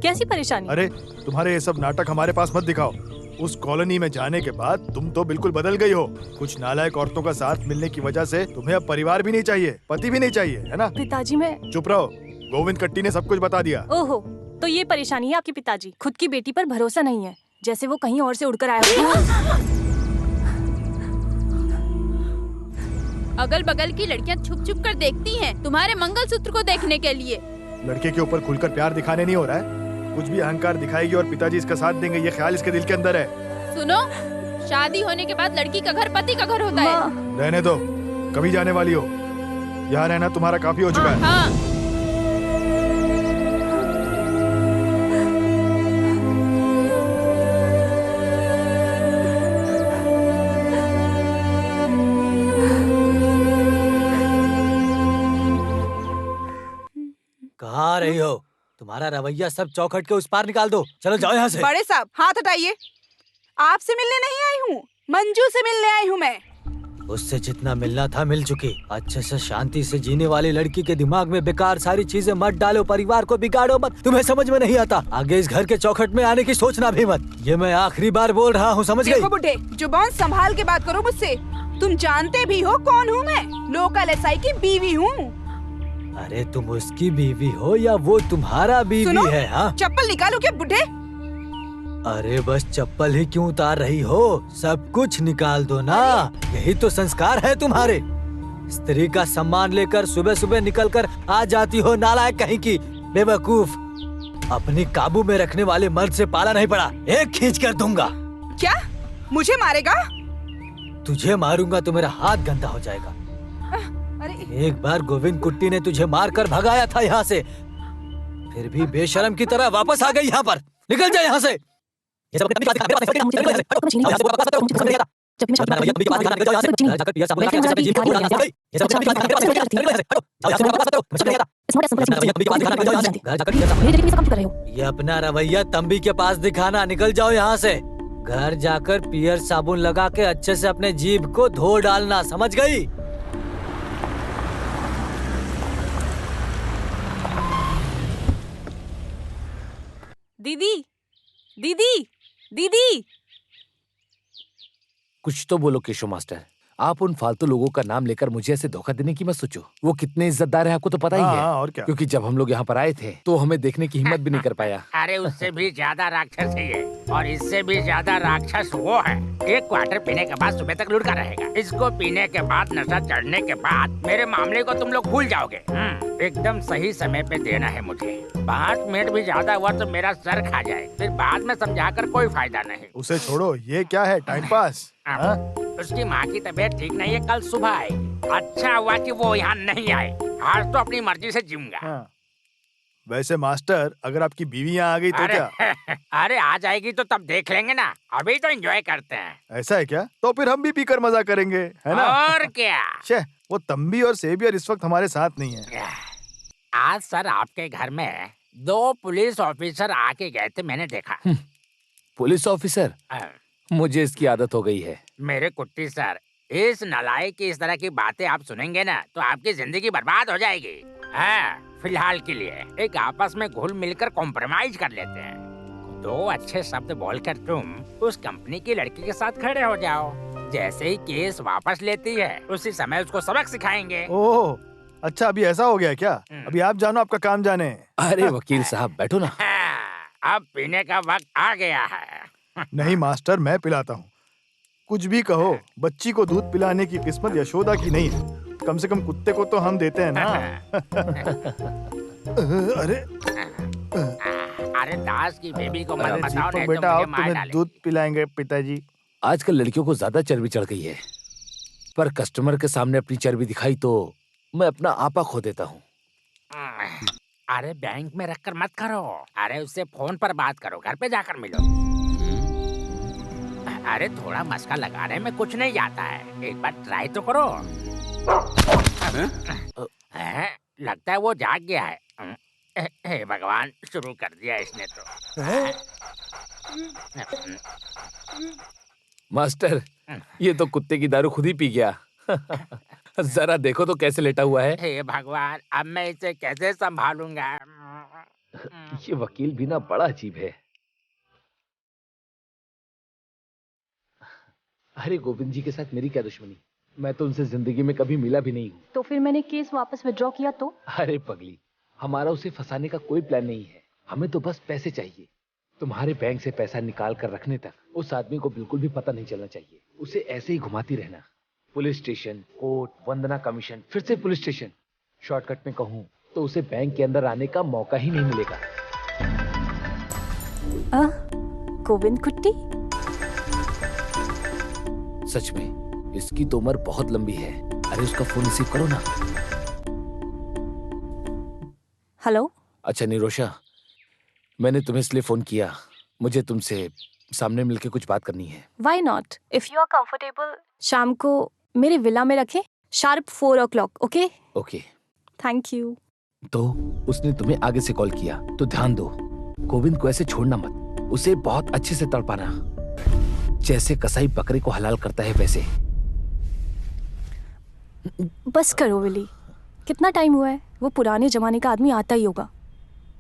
कैसी परेशानी? अरे तुम्हारे ये सब नाटक हमारे पास मत दिखाओ। उस कॉलोनी में जाने के बाद तुम तो बिल्कुल बदल गई हो। कुछ नालायक औरतों का साथ मिलने की वजह से तुम्हें अब परिवार भी नहीं चाहिए, पति भी नहीं चाहिए, है ना? पिताजी मैं चुप रहो, गोविंद कट्टी ने सब कुछ बता दिया। ओहो, तो ये परेशानी है आपके पिताजी। खुद की बेटी पर भरोसा नहीं है, जैसे वो कहीं और से उड़कर आया हो। अगल बगल की लड़कियां छुप छुप कर देखती हैं तुम्हारे मंगलसूत्र को देखने के लिए। लड़के के ऊपर खुलकर प्यार दिखाने नहीं हो रहा है। कुछ भी अहंकार दिखाएगी और पिताजी इसका साथ देंगे, ये ख्याल इसके दिल के अंदर है। सुनो, शादी होने के बाद लड़की का घर पति का घर होता है। रहने दो, कभी जाने वाली हो। यहाँ रहना तुम्हारा काफी हो चुका है। हाँ। कहाँ आ रही हो? तुम्हारा रवैया सब चौखट के उस पार निकाल दो। चलो जाओ यहाँ से। बड़े साहब हाथ हटाइए। आपसे मिलने नहीं आई हूँ, मंजू से मिलने आई हूँ मैं। उससे जितना मिलना था मिल चुकी। अच्छे से शांति से जीने वाली लड़की के दिमाग में बेकार सारी चीजें मत डालो, परिवार को बिगाड़ो मत। तुम्हें समझ में नहीं आता, आगे इस घर के चौखट में आने की सोचना भी मत। ये मैं आखिरी बार बोल रहा हूँ, समझ गई? देखो बुढ़े, जुबान संभाल के बात करो मुझसे। तुम जानते भी हो कौन हूँ मैं? लोकल एसआई की बीवी हूँ। अरे तुम उसकी बीवी हो या वो तुम्हारा बीवी है? हाँ, चप्पल निकालो क्या बुढ़े? अरे बस चप्पल ही क्यों उतार रही हो? सब कुछ निकाल दो ना, यही तो संस्कार है तुम्हारे। स्त्री का सम्मान लेकर सुबह सुबह निकलकर आ जाती हो, नालायक कहीं की, बेवकूफ। अपनी काबू में रखने वाले मर्द से पाला नहीं पड़ा, एक खींच कर दूंगा। क्या मुझे मारेगा? तुझे मारूंगा तो मेरा हाथ गंदा हो जाएगा। एक बार गोविंद कुट्टी ने तुझे मारकर भगाया था यहाँ से, फिर भी बेशरम की तरह वापस आ गई यहाँ पर। निकल जा यहाँ से। ये अपना रवैया तंबी के पास दिखाना। निकल जाओ यहाँ से। घर जाकर पियर साबुन लगा के अच्छे से अपने जीभ को धो डालना, समझ गई? दीदी, दीदी, दीदी। कुछ तो बोलो केशव मास्टर। आप उन फालतू लोगों का नाम लेकर मुझे ऐसे धोखा देने की मत सोचो। वो कितने इज्जतदार है आपको तो पता ही है। और क्या? क्योंकि जब हम लोग यहाँ पर आए थे तो हमें देखने की हिम्मत भी नहीं कर पाया। अरे उससे भी ज्यादा राक्षस है ये, और इससे भी ज्यादा राक्षस वो है। एक क्वार्टर पीने के बाद सुबह तक लुढ़का रहेगा। इसको पीने के बाद, नशा चढ़ने के बाद मेरे मामले को तुम लोग भूल जाओगे। एकदम सही समय पे देना है मुझे। 5 मिनट भी ज्यादा हुआ तो मेरा सर खा जाए, फिर बाद में समझाकर कोई फायदा नहीं। उसे छोड़ो, ये क्या है, टाइम पास? उसकी माँ की तबीयत ठीक नहीं है, कल सुबह आई। अच्छा हुआ कि वो यहाँ नहीं आए, आज तो अपनी मर्जी से जीऊंगा। वैसे मास्टर, अगर आपकी बीवी यहाँ आ गई तो क्या? अरे आ जाएगी तो तब देख लेंगे ना, अभी तो एंजॉय करते हैं। ऐसा है क्या? तो फिर हम भी पीकर मजा करेंगे, है ना? और क्या? वो तंबी और सेवियर इस वक्त हमारे साथ नहीं है। आज सर आपके घर में 2 पुलिस ऑफिसर आके गए थे, मैंने देखा। Police officer? मुझे इसकी आदत हो गई है। मेरे कुट्टी सर, इस नालायक की इस तरह की बातें आप सुनेंगे ना तो आपकी जिंदगी बर्बाद हो जाएगी। हाँ, फिलहाल के लिए एक आपस में घुल मिलकर कॉम्प्रोमाइज कर लेते हैं। 2 अच्छे शब्द बोलकर तुम उस कंपनी की लड़की के साथ खड़े हो जाओ। जैसे ही केस वापस लेती है उसी समय उसको सबक सिखाएंगे। ओह, अच्छा अभी ऐसा हो गया क्या? अभी आप जानो, आपका काम जाने। अरे वकील साहब बैठो ना। अब पीने का वक्त आ गया है। नहीं मास्टर, मैं पिलाता हूँ। कुछ भी कहो, बच्ची को दूध पिलाने की किस्मत यशोदा की नहीं है। कम से कम कुत्ते को तो हम देते हैं ना। अरे दास की बेबी को मत बताओ, नहीं तो बेटा आओ, मुझे मार तुम्हें डालेंगे। दूध पिलाएंगे पिताजी। आजकल लड़कियों को ज्यादा चर्बी चढ़ गई है, पर कस्टमर के सामने अपनी चर्बी दिखाई तो मैं अपना आपा खो देता हूँ। अरे बैंक में रखकर मत करो, अरे उससे फोन पर बात करो, घर पे जाकर मिलो। अरे थोड़ा मस्का लगाने में कुछ नहीं जाता है, एक बार ट्राई तो करो। लगता है वो जाग गया है। हे भगवान, शुरू कर दिया इसने तो। मास्टर, ये तो कुत्ते की दारू खुद ही पी गया। जरा देखो तो कैसे लेटा हुआ है। हे भगवान, अब मैं इसे कैसे संभालूंगा? ये वकील भी ना बड़ा अजीब है। अरे गोविंद जी के साथ मेरी क्या दुश्मनी, मैं तो उनसे जिंदगी में कभी मिला भी नहीं हूँ। तो फिर मैंने केस वापस विड्रॉ किया तो? अरे पगली, हमारा उसे फंसाने का कोई प्लान नहीं है, हमें तो बस पैसे चाहिए। तुम्हारे बैंक से पैसा निकाल कर रखने तक उस आदमी को बिल्कुल भी पता नहीं चलना चाहिए। उसे ऐसे ही घुमाती रहना, पुलिस स्टेशन, कोर्ट, वंदना कमीशन, फिर से पुलिस स्टेशन। शॉर्टकट में कहूँ तो उसे बैंक के अंदर आने का मौका ही नहीं मिलेगा। गोविंद कुट्टी? सच में इसकी तो उम्र बहुत लंबी है। अरे उसका फोन रिसीव करो ना। हेलो। अच्छा निरोशा, मैंने तुम्हें इसलिए फोन किया, मुझे तुमसे सामने मिलके कुछ बात करनी है। Why not? If you are comfortable, शाम को मेरे विला में रखें, sharp 4 o'clock, okay? Okay. Thank you. तो उसने तुम्हें आगे से कॉल किया तो ध्यान दो, गोविंद को ऐसे छोड़ना मत, उसे बहुत अच्छे से तड़पाना, जैसे कसाई बकरे को हलाल करता है वैसे। बस करो विली, कितना टाइम हुआ है? वो पुराने जमाने का आदमी आता ही होगा।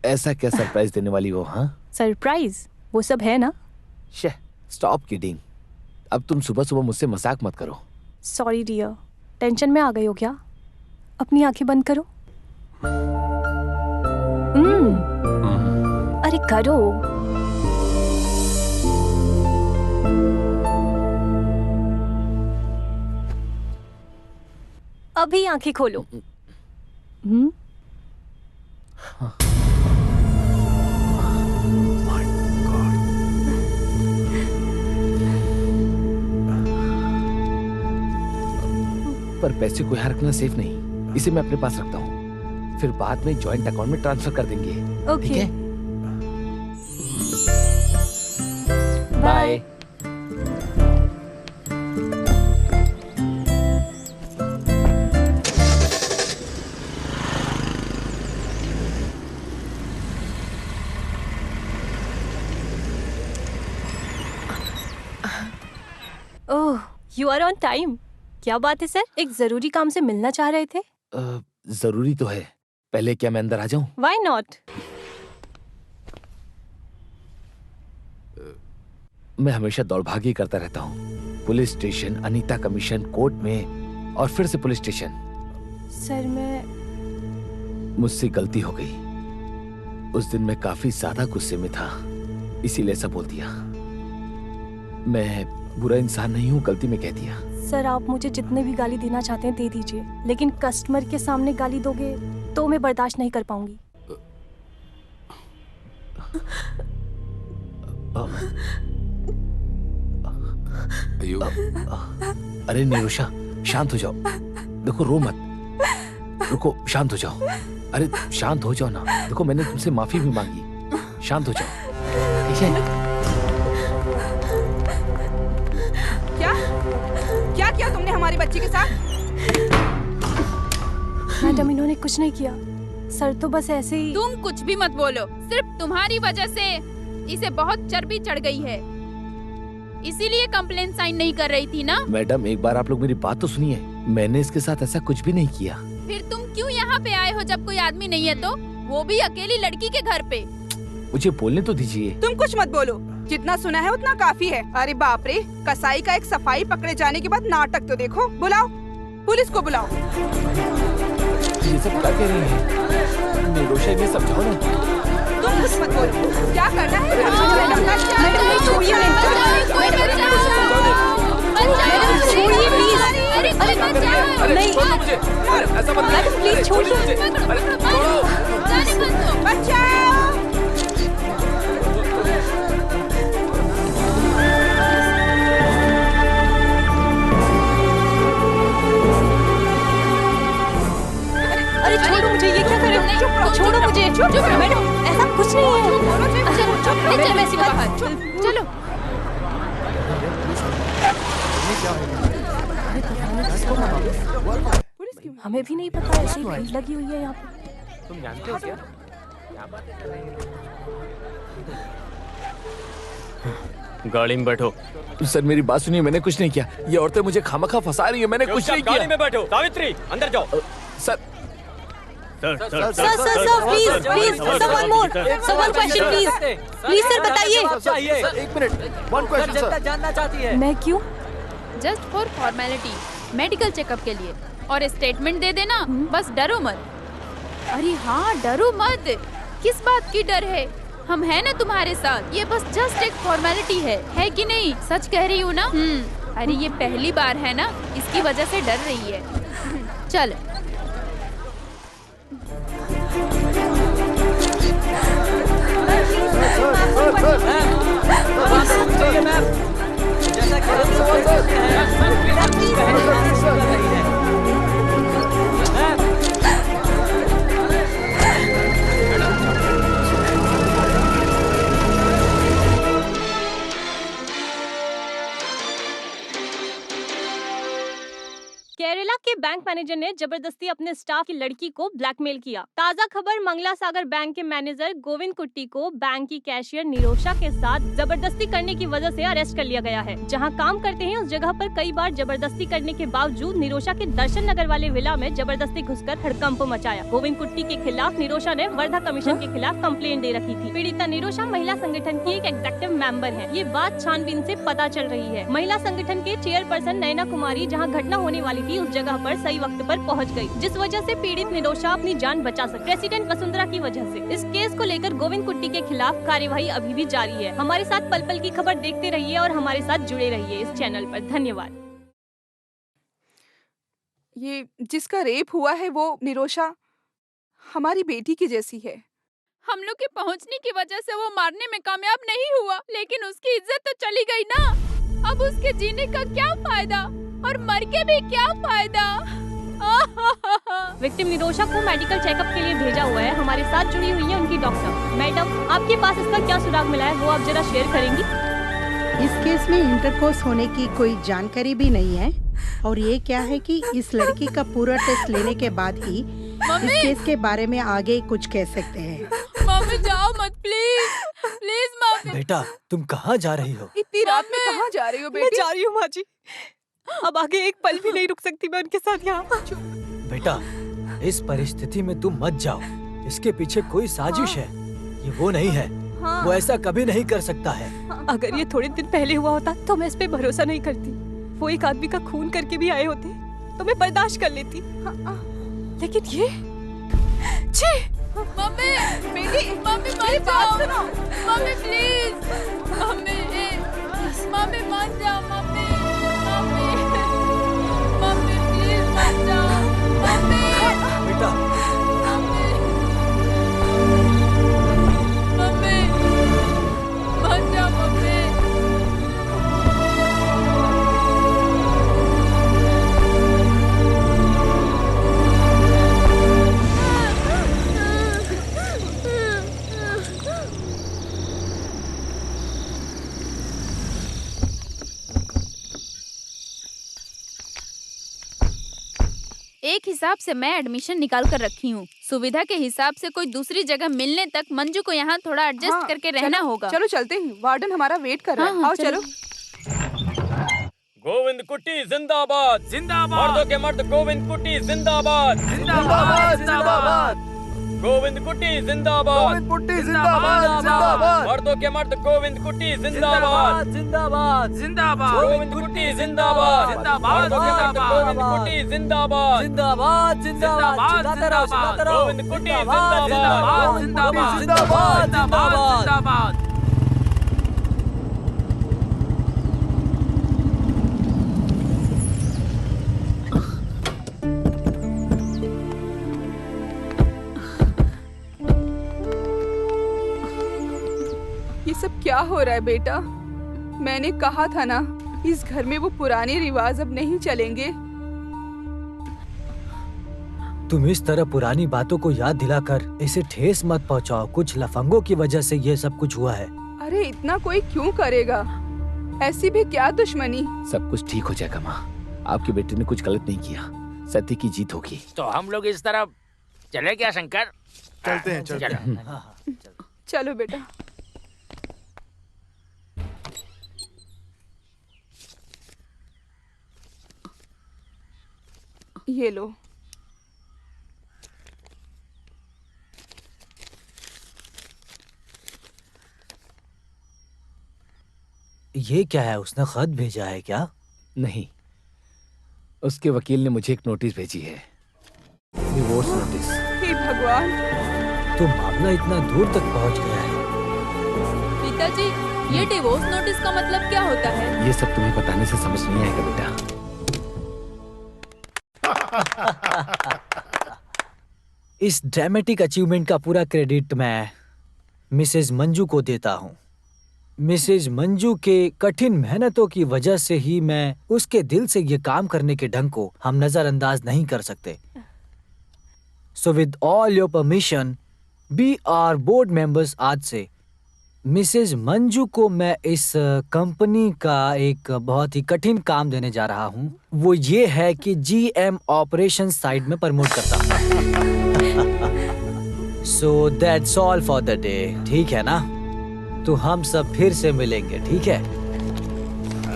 ऐसा क्या सरप्राइज देने वाली हो? हाँ सरप्राइज वो सब है ना। स्टॉप किडिंग, अब तुम सुबह सुबह मुझसे मजाक मत करो। सॉरी डियर, टेंशन में आ गई हो क्या? अपनी आंखें बंद करो। अरे करो। अभी आंखें खोलो। पर पैसे को यहाँ रखना सेफ नहीं, इसे मैं अपने पास रखता हूँ, फिर बाद में जॉइंट अकाउंट में ट्रांसफर कर देंगे। ओके। ठीक है? Bye. Oh, you are on time. क्या बात है सर, एक जरूरी काम से मिलना चाह रहे थे? जरूरी तो है, पहले क्या मैं अंदर आ जाऊं? Why not? मैं हमेशा दौड़भागी करता रहता हूँ, police station, Anita commission, court में और फिर से पुलिस स्टेशन। सर मैं मुझसे गलती हो गई, उस दिन मैं काफी ज्यादा गुस्से में था, इसीलिए ऐसा बोल दिया। मैं बुरा इंसान नहीं हूँ, गलती में कह दिया। सर आप मुझे जितने भी गाली देना चाहते हैं दे दीजिए, लेकिन कस्टमर के सामने गाली दोगे तो मैं बर्दाश्त नहीं कर पाऊंगी। अरे निरुषा, शांत हो जाओ, देखो रो मत, रुको, शांत हो जाओ। अरे शांत हो जाओ ना, देखो मैंने तुमसे माफी भी मांगी, शांत हो जाओ, ठीक है? क्या किया तुमने हमारी बच्ची के साथ? मैडम इन्होंने कुछ नहीं किया, सर तो बस ऐसे ही। तुम कुछ भी मत बोलो, सिर्फ तुम्हारी वजह से इसे बहुत चर्बी चढ़ गई है, इसीलिए कंप्लेंट साइन नहीं कर रही थी ना। मैडम एक बार आप लोग मेरी बात तो सुनिए, मैंने इसके साथ ऐसा कुछ भी नहीं किया। फिर तुम क्यों यहाँ पे आए हो जब कोई आदमी नहीं है तो, वो भी अकेली लड़की के घर पे? मुझे बोलने तो दीजिए। तुम कुछ मत बोलो, जितना सुना है उतना काफी है। अरे बाप रे, कसाई का एक सफाई पकड़े जाने के बाद नाटक तो देखो। बुलाओ, पुलिस को बुलाओ। ये सब क्या कह रही है? निरोशा इन्हें समझाओ ना। तुम कुछ मत बोलो, क्या करना है? मैडम छोड़िए, नहीं, ऐसा मत, मैडम प्लीज छोड़िए। बचाओ। अरे छोड़ो मुझे, ये क्या कर रहे हो? छोड़ो मुझे, मैडम ऐसा कुछ नहीं है। चलो ऐसी बाहर, चलो। हमें भी नहीं पता, ऐसी भीड़ लगी हुई है यहाँ पे। तुम जानते हो क्या? गाड़ी में बैठो। सर मेरी बात सुनिए, मैंने कुछ नहीं किया, ये औरतें मुझे खामखा फंसा रही है, मैंने कुछ नहीं किया। गाड़ी में बैठो। सावित्री अंदर जाओ। Sir sir please someone more, someone question please sir बताइए। एक मिनट, वन क्वेश्चन सर। जानना चाहती है। मैं क्यों? Just for formality, medical checkup के लिए। और स्टेटमेंट दे देना, बस डरो मत। अरे हाँ, डरो मत। किस बात की डर है? हम हैं ना तुम्हारे साथ। ये बस जस्ट एक फॉर्मेलिटी है कि नहीं? सच कह रही हूँ ना? अरे ये पहली बार है ना, इसकी वजह से डर रही है। चल। केरला के बैंक मैनेजर ने जबरदस्ती अपने स्टाफ की लड़की को ब्लैकमेल किया। ताजा खबर, मंगला सागर बैंक के मैनेजर गोविंद कुट्टी को बैंक की कैशियर निरोशा के साथ जबरदस्ती करने की वजह से अरेस्ट कर लिया गया है। जहां काम करते हैं उस जगह पर कई बार जबरदस्ती करने के बावजूद निरोशा के दर्शन नगर वाले विला में जबरदस्ती घुसकर हड़कंप मचाया। गोविंद कुट्टी के खिलाफ निरोशा ने वर्धा कमीशन के खिलाफ कंप्लेंट दे रखी थी। पीड़िता निरोशा महिला संगठन की एक एग्जीक्यूटिव मेंबर है। ये बात छानबीन से पता चल रही है। महिला संगठन के चेयरपर्सन नयना कुमारी जहाँ घटना होने वाली थी उस जगह पर सही वक्त पर पहुंच गई, जिस वजह से पीड़ित निरोशा अपनी जान बचा सके। प्रेसिडेंट वसुंधरा की वजह से इस केस को लेकर गोविंद कुट्टी के खिलाफ कार्यवाही अभी भी जारी है। हमारे साथ पल पल की खबर देखते रहिए और हमारे साथ जुड़े रहिए इस चैनल पर। धन्यवाद। ये जिसका रेप हुआ है वो निरोशा हमारी बेटी की जैसी है। हम लोग के पहुंचने की वजह से वो मारने में कामयाब नहीं हुआ, लेकिन उसकी इज्जत तो चली गई ना। अब उसके जीने का क्या फायदा और मर के भी क्या फायदा। विक्टिम निरोशा को मेडिकल चेकअप के लिए भेजा हुआ है। हमारे साथ जुड़ी हुई है उनकी डॉक्टर। मैडम, आपके पास इसका क्या सुराग मिला है, वो आप जरा शेयर करेंगी? इस केस में इंटरकोर्स होने की कोई जानकारी भी नहीं है और ये क्या है कि इस लड़की का पूरा टेस्ट लेने के बाद ही इस केस के बारे में आगे कुछ कह सकते हैं। मम्मी जाओ मत, प्लीज प्लीज मम्मी। बेटा, तुम कहाँ जा रही हो? इतनी रात में कहाँ जा रही हो बेटी? मैं जा रही हूँ माँ जी। अब आगे एक पल भी नहीं रुक सकती मैं उनके साथ यहाँ। बेटा, इस परिस्थिति में तुम मत जाओ। इसके पीछे कोई साजिश है। ये वो नहीं है। वो ऐसा कभी नहीं कर सकता है। अगर ये थोड़े दिन पहले हुआ होता तो मैं इस पे भरोसा नहीं करती। वो एक आदमी का खून करके भी आए होते तो मैं बर्दाश्त कर लेती, लेकिन ये छी। मम्मी, बेटी, मम्मी मत जाओ। मम्मी प्लीज, मम्मी मम्मी मत जाओ। मम्मी मम्मी मम्मी प्लीज मत जाओ। मम्मी बेटा, मम्मी मम्मी मत जाओ। मम्मी एक हिसाब से मैं एडमिशन निकाल कर रखी हूँ। सुविधा के हिसाब से कोई दूसरी जगह मिलने तक मंजू को यहाँ थोड़ा एडजस्ट करके रहना होगा। चलो चलते हैं, वार्डन हमारा वेट कर रहा है। आओ चलो। गोविंद कुट्टी जिंदाबाद, जिंदाबाद। मर्दों के मर्द गोविंद कुट्टी जिंदाबाद, जिंदाबाद, जिंदाबाद। गोविंद कुट्टी जिंदाबाद, गोविंद कुट्टी जिंदाबाद, जिंदाबाद। मर्दों के मर्द गोविंद कुट्टी जिंदाबाद, जिंदाबाद, जिंदाबाद। गोविंद कुट्टी जिंदाबाद, जिंदाबाद। मर्दों के मर्द गोविंद कुट्टी जिंदाबाद, जिंदाबाद, जिंदाबाद। चिल्लाते रहो, चिल्लाते रहो। गोविंद कुट्टी जिंदाबाद, जिंदाबाद, जिंदाबाद, जिंदाबाद। ये सब क्या हो रहा है बेटा? मैंने कहा था ना, इस घर में वो पुराने रिवाज अब नहीं चलेंगे। तुम इस तरह पुरानी बातों को याद दिलाकर इसे ठेस मत पहुंचाओ। कुछ लफंगों की वजह से ये सब कुछ हुआ है। अरे इतना कोई क्यों करेगा? ऐसी भी क्या दुश्मनी? सब कुछ ठीक हो जाएगा माँ। आपकी बेटी ने कुछ गलत नहीं किया। सत्य की जीत होगी। तो हम लोग इस तरफ चले क्या शंकर? चलते हैं, चलते हैं। चलो बेटा। ये लो। ये क्या है? उसने खत भेजा है क्या? नहीं, उसके वकील ने मुझे एक नोटिस भेजी है, डिवोर्स नोटिस। हे भगवान, तो मामला इतना दूर तक पहुंच गया है। पिताजी, ये डिवोर्स नोटिस का मतलब क्या होता है? ये सब तुम्हें बताने से समझ नहीं आएगा बेटा। इस ड्रामेटिक अचीवमेंट का पूरा क्रेडिट मैं मिसेज मंजू को देता हूँ। मिसेज मंजू के कठिन मेहनतों की वजह से ही मैं उसके दिल से ये काम करने के ढंग को हम नजरअंदाज नहीं कर सकते। So with all your permission, be our board members, आज से मिसेज मंजू को मैं इस कंपनी का एक बहुत ही कठिन काम देने जा रहा हूँ। वो ये है कि GM ऑपरेशन साइड में प्रमोट करता हूँ। So that's all for the day, ठीक है ना? तो हम सब फिर से मिलेंगे, ठीक है?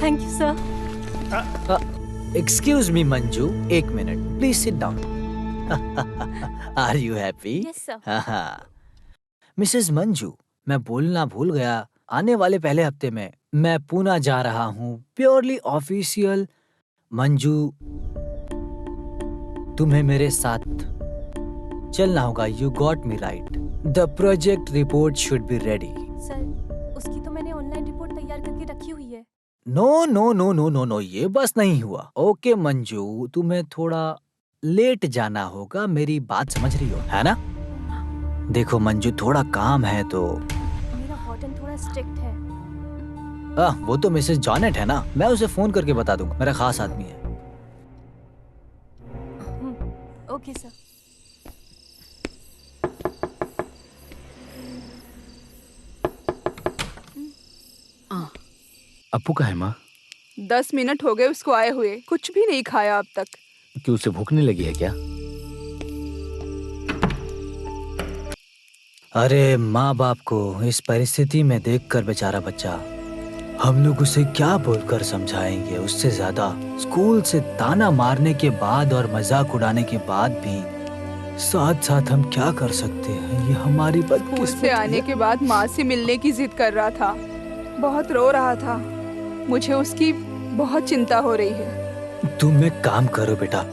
Thank you sir. Excuse me Manju, एक minute, please sit down. Are you happy? Yes sir. Mrs Manju, मैं बोलना भूल गया, आने वाले पहले हफ्ते में मैं पूना जा रहा हूँ, प्योरली ऑफिशियल। मंजू, तुम्हें मेरे साथ चलना होगा। You got me right. The project report should be ready. Sir, उसकी तो मैंने ऑनलाइन रिपोर्ट तैयार करके रखी हुई है। No no no no no no, ये बस नहीं हुआ। ओके मंजू, तुम्हें थोड़ा लेट जाना होगा, मेरी बात समझ रही हो, है ना? देखो मंजू, थोड़ा काम है तो। मेरा वार्डन थोड़ा स्ट्रिक्ट है। वो तो मिसेस जॉनेट है ना, मैं उसे फोन करके बता दूंगा, मेरा खास आदमी है। Okay sir. अप्पू का है माँ? 10 मिनट हो गए उसको आए हुए, कुछ भी नहीं खाया अब तक। क्यों, उसे भूख नहीं लगी है क्या? अरे माँ बाप को इस परिस्थिति में देखकर बेचारा बच्चा, हम लोग उसे क्या बोलकर समझाएंगे? उससे ज्यादा स्कूल से ताना मारने के बाद और मजाक उड़ाने के बाद भी साथ साथ हम क्या कर सकते हैं? ये हमारी बदकिस्मती से आने के बाद माँ से मिलने की जिद कर रहा था, बहुत रो रहा था। मुझे उसकी बहुत चिंता हो रही है। तुम एक काम करो बेटा,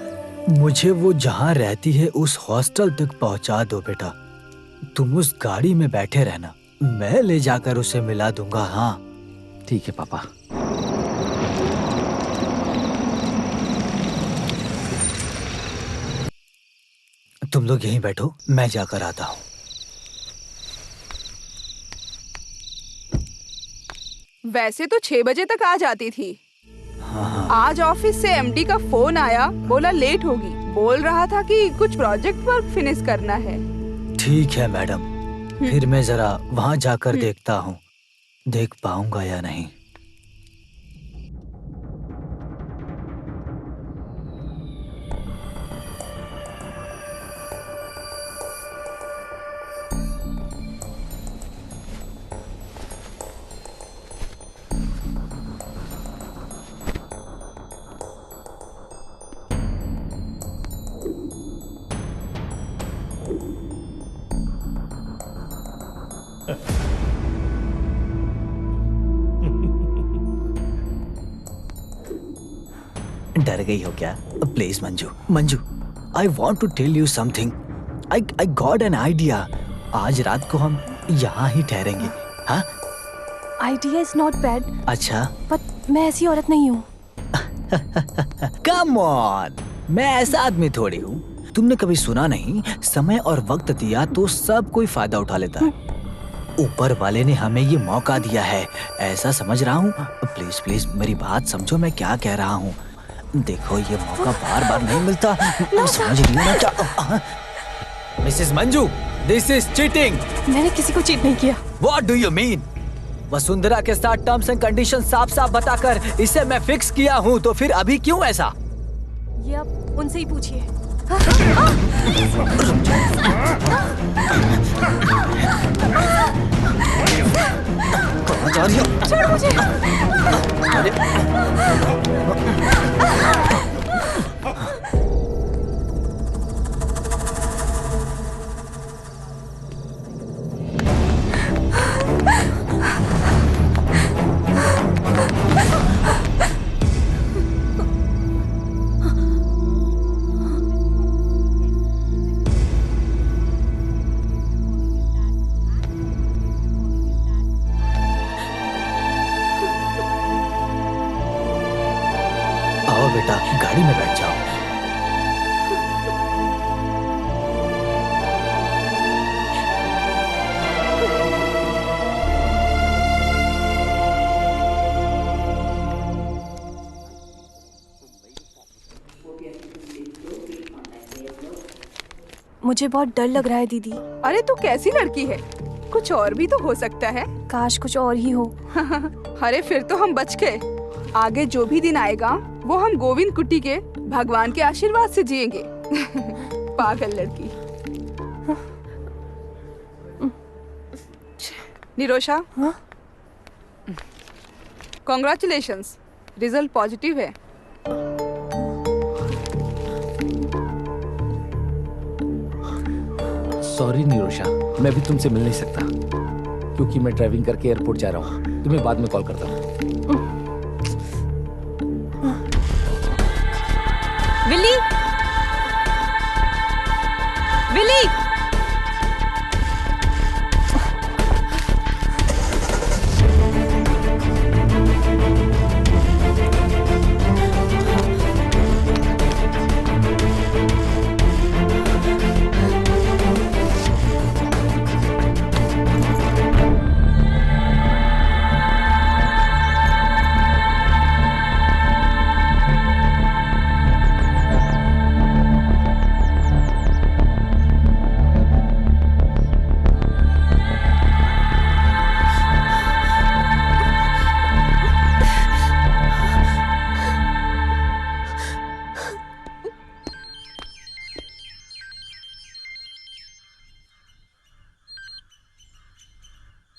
मुझे वो जहाँ रहती है उस हॉस्टल तक पहुँचा दो बेटा। तुम उस गाड़ी में बैठे रहना, मैं ले जाकर उसे मिला दूंगा। हाँ ठीक है पापा। तुम लोग यहीं बैठो, मैं जाकर आता हूँ। वैसे तो 6 बजे तक आ जाती थी। हाँ। आज ऑफिस से MD का फोन आया, बोला लेट होगी। बोल रहा था कि कुछ प्रोजेक्ट वर्क फिनिश करना है। ठीक है मैडम, फिर मैं जरा वहाँ जाकर देखता हूँ, देख पाऊंगा या नहीं। डर गई हो क्या? Please Manju, Manju, I want to tell you something. I got an idea. आज रात को हम यहाँ ही ठहरेंगे। हाँ, आइडिया इज नॉट बैड। अच्छा, पर मैं ऐसी औरत नहीं हूँ। कम ऑन, मैं ऐसा आदमी थोड़ी हूँ। तुमने कभी सुना नहीं, समय और वक्त दिया तो सब कोई फायदा उठा लेता है। ऊपर वाले ने हमें ये मौका दिया है, ऐसा समझ रहा हूँ। प्लीज प्लीज मेरी बात समझो, मैं क्या कह रहा हूँ। देखो ये मौका बार बार नहीं मिलता, समझ रही हो ना क्या? Mrs Manju, this is cheating. मैंने किसी को चीट नहीं किया। What do you mean? Vasundhara के साथ टर्म्स एंड कंडीशन साफ साफ बताकर इसे मैं फिक्स किया हूँ, तो फिर अभी क्यों ऐसा? ये आप उनसे ही पूछिए। कहाँ जा रही हो? छोड़ो मुझे। बेटा, गाड़ी में बैठ जाओ। मुझे बहुत डर लग रहा है दीदी। अरे तू कैसी लड़की है, कुछ और भी तो हो सकता है। काश कुछ और ही हो। अरे फिर तो हम बच गए। आगे जो भी दिन आएगा वो हम गोविंद कुट्टी के भगवान के आशीर्वाद से जिएंगे। पागल लड़की। निरोशा, कॉन्ग्रेचुलेशंस, रिजल्ट पॉजिटिव है। सॉरी निरोशा, मैं भी तुमसे मिल नहीं सकता क्योंकि मैं ड्राइविंग करके एयरपोर्ट जा रहा हूँ। तुम्हें बाद में कॉल करता हूँ। विली, विली,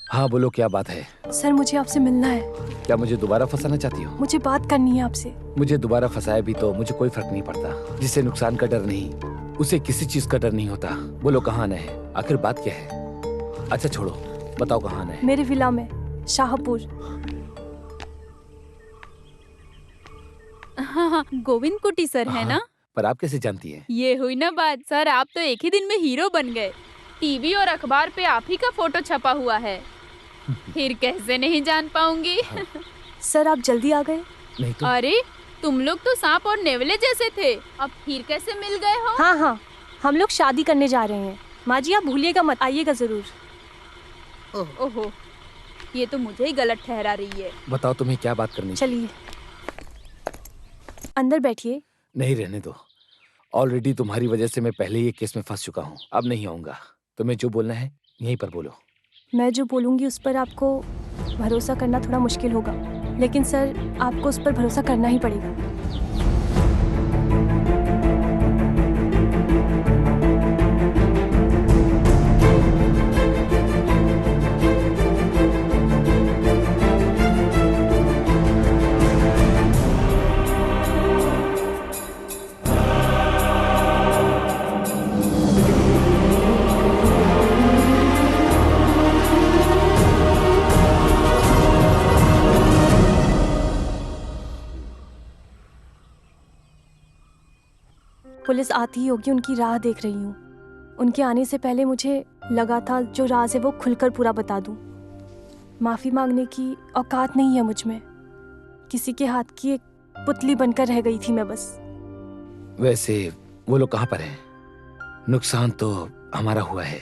हाँ बोलो, क्या बात है? सर मुझे आपसे मिलना है। क्या मुझे दोबारा फंसाना चाहती हो? मुझे बात करनी है आपसे। मुझे दोबारा फंसाया भी तो मुझे कोई फर्क नहीं पड़ता। जिसे नुकसान का डर नहीं, उसे किसी चीज का डर नहीं होता। बोलो कहाँ आना है, आखिर बात क्या है? अच्छा छोड़ो, बताओ कहाँ आना है? मेरे विला में, शाहपुर। हाँ, गोविंद कुट्टी सर है ना? पर आप कैसे जानती हैं? ये हुई ना बात। सर आप तो एक ही दिन में हीरो बन गए। टीवी और अखबार पे आप ही का फोटो छपा हुआ है। फिर कैसे नहीं जान पाऊंगी? सर आप जल्दी आ गए। नहीं तो। अरे तुम लोग तो सांप और नेवले जैसे थे, अब फिर कैसे मिल गए हो? हाँ हाँ, हम लोग शादी करने जा रहे हैं। माँ जी आप भूलिएगा मत, आइएगा जरूर। ओहो, ये तो मुझे ही गलत ठहरा रही है। बताओ तुम्हें क्या बात करनी? चलिए अंदर बैठिए। नहीं, रहने दो। ऑलरेडी तुम्हारी वजह से मैं पहले ही केस में फंस चुका हूँ। अब नहीं आऊंगा। तुम्हें जो बोलना है यहीं पर बोलो। मैं जो बोलूँगी उस पर आपको भरोसा करना थोड़ा मुश्किल होगा, लेकिन सर आपको उस पर भरोसा करना ही पड़ेगा। पुलिस आती ही होगी, उनकी राह देख रही हूँ। उनके आने से पहले मुझे लगा था जो राज है वो खुलकर पूरा बता दूँ। माफ़ी मांगने की औकात नहीं है मुझ में। किसी के हाथ की एक पुतली बनकर रह गई थी मैं बस। वैसे वो लोग कहाँ पर हैं? नुकसान तो हमारा हुआ है,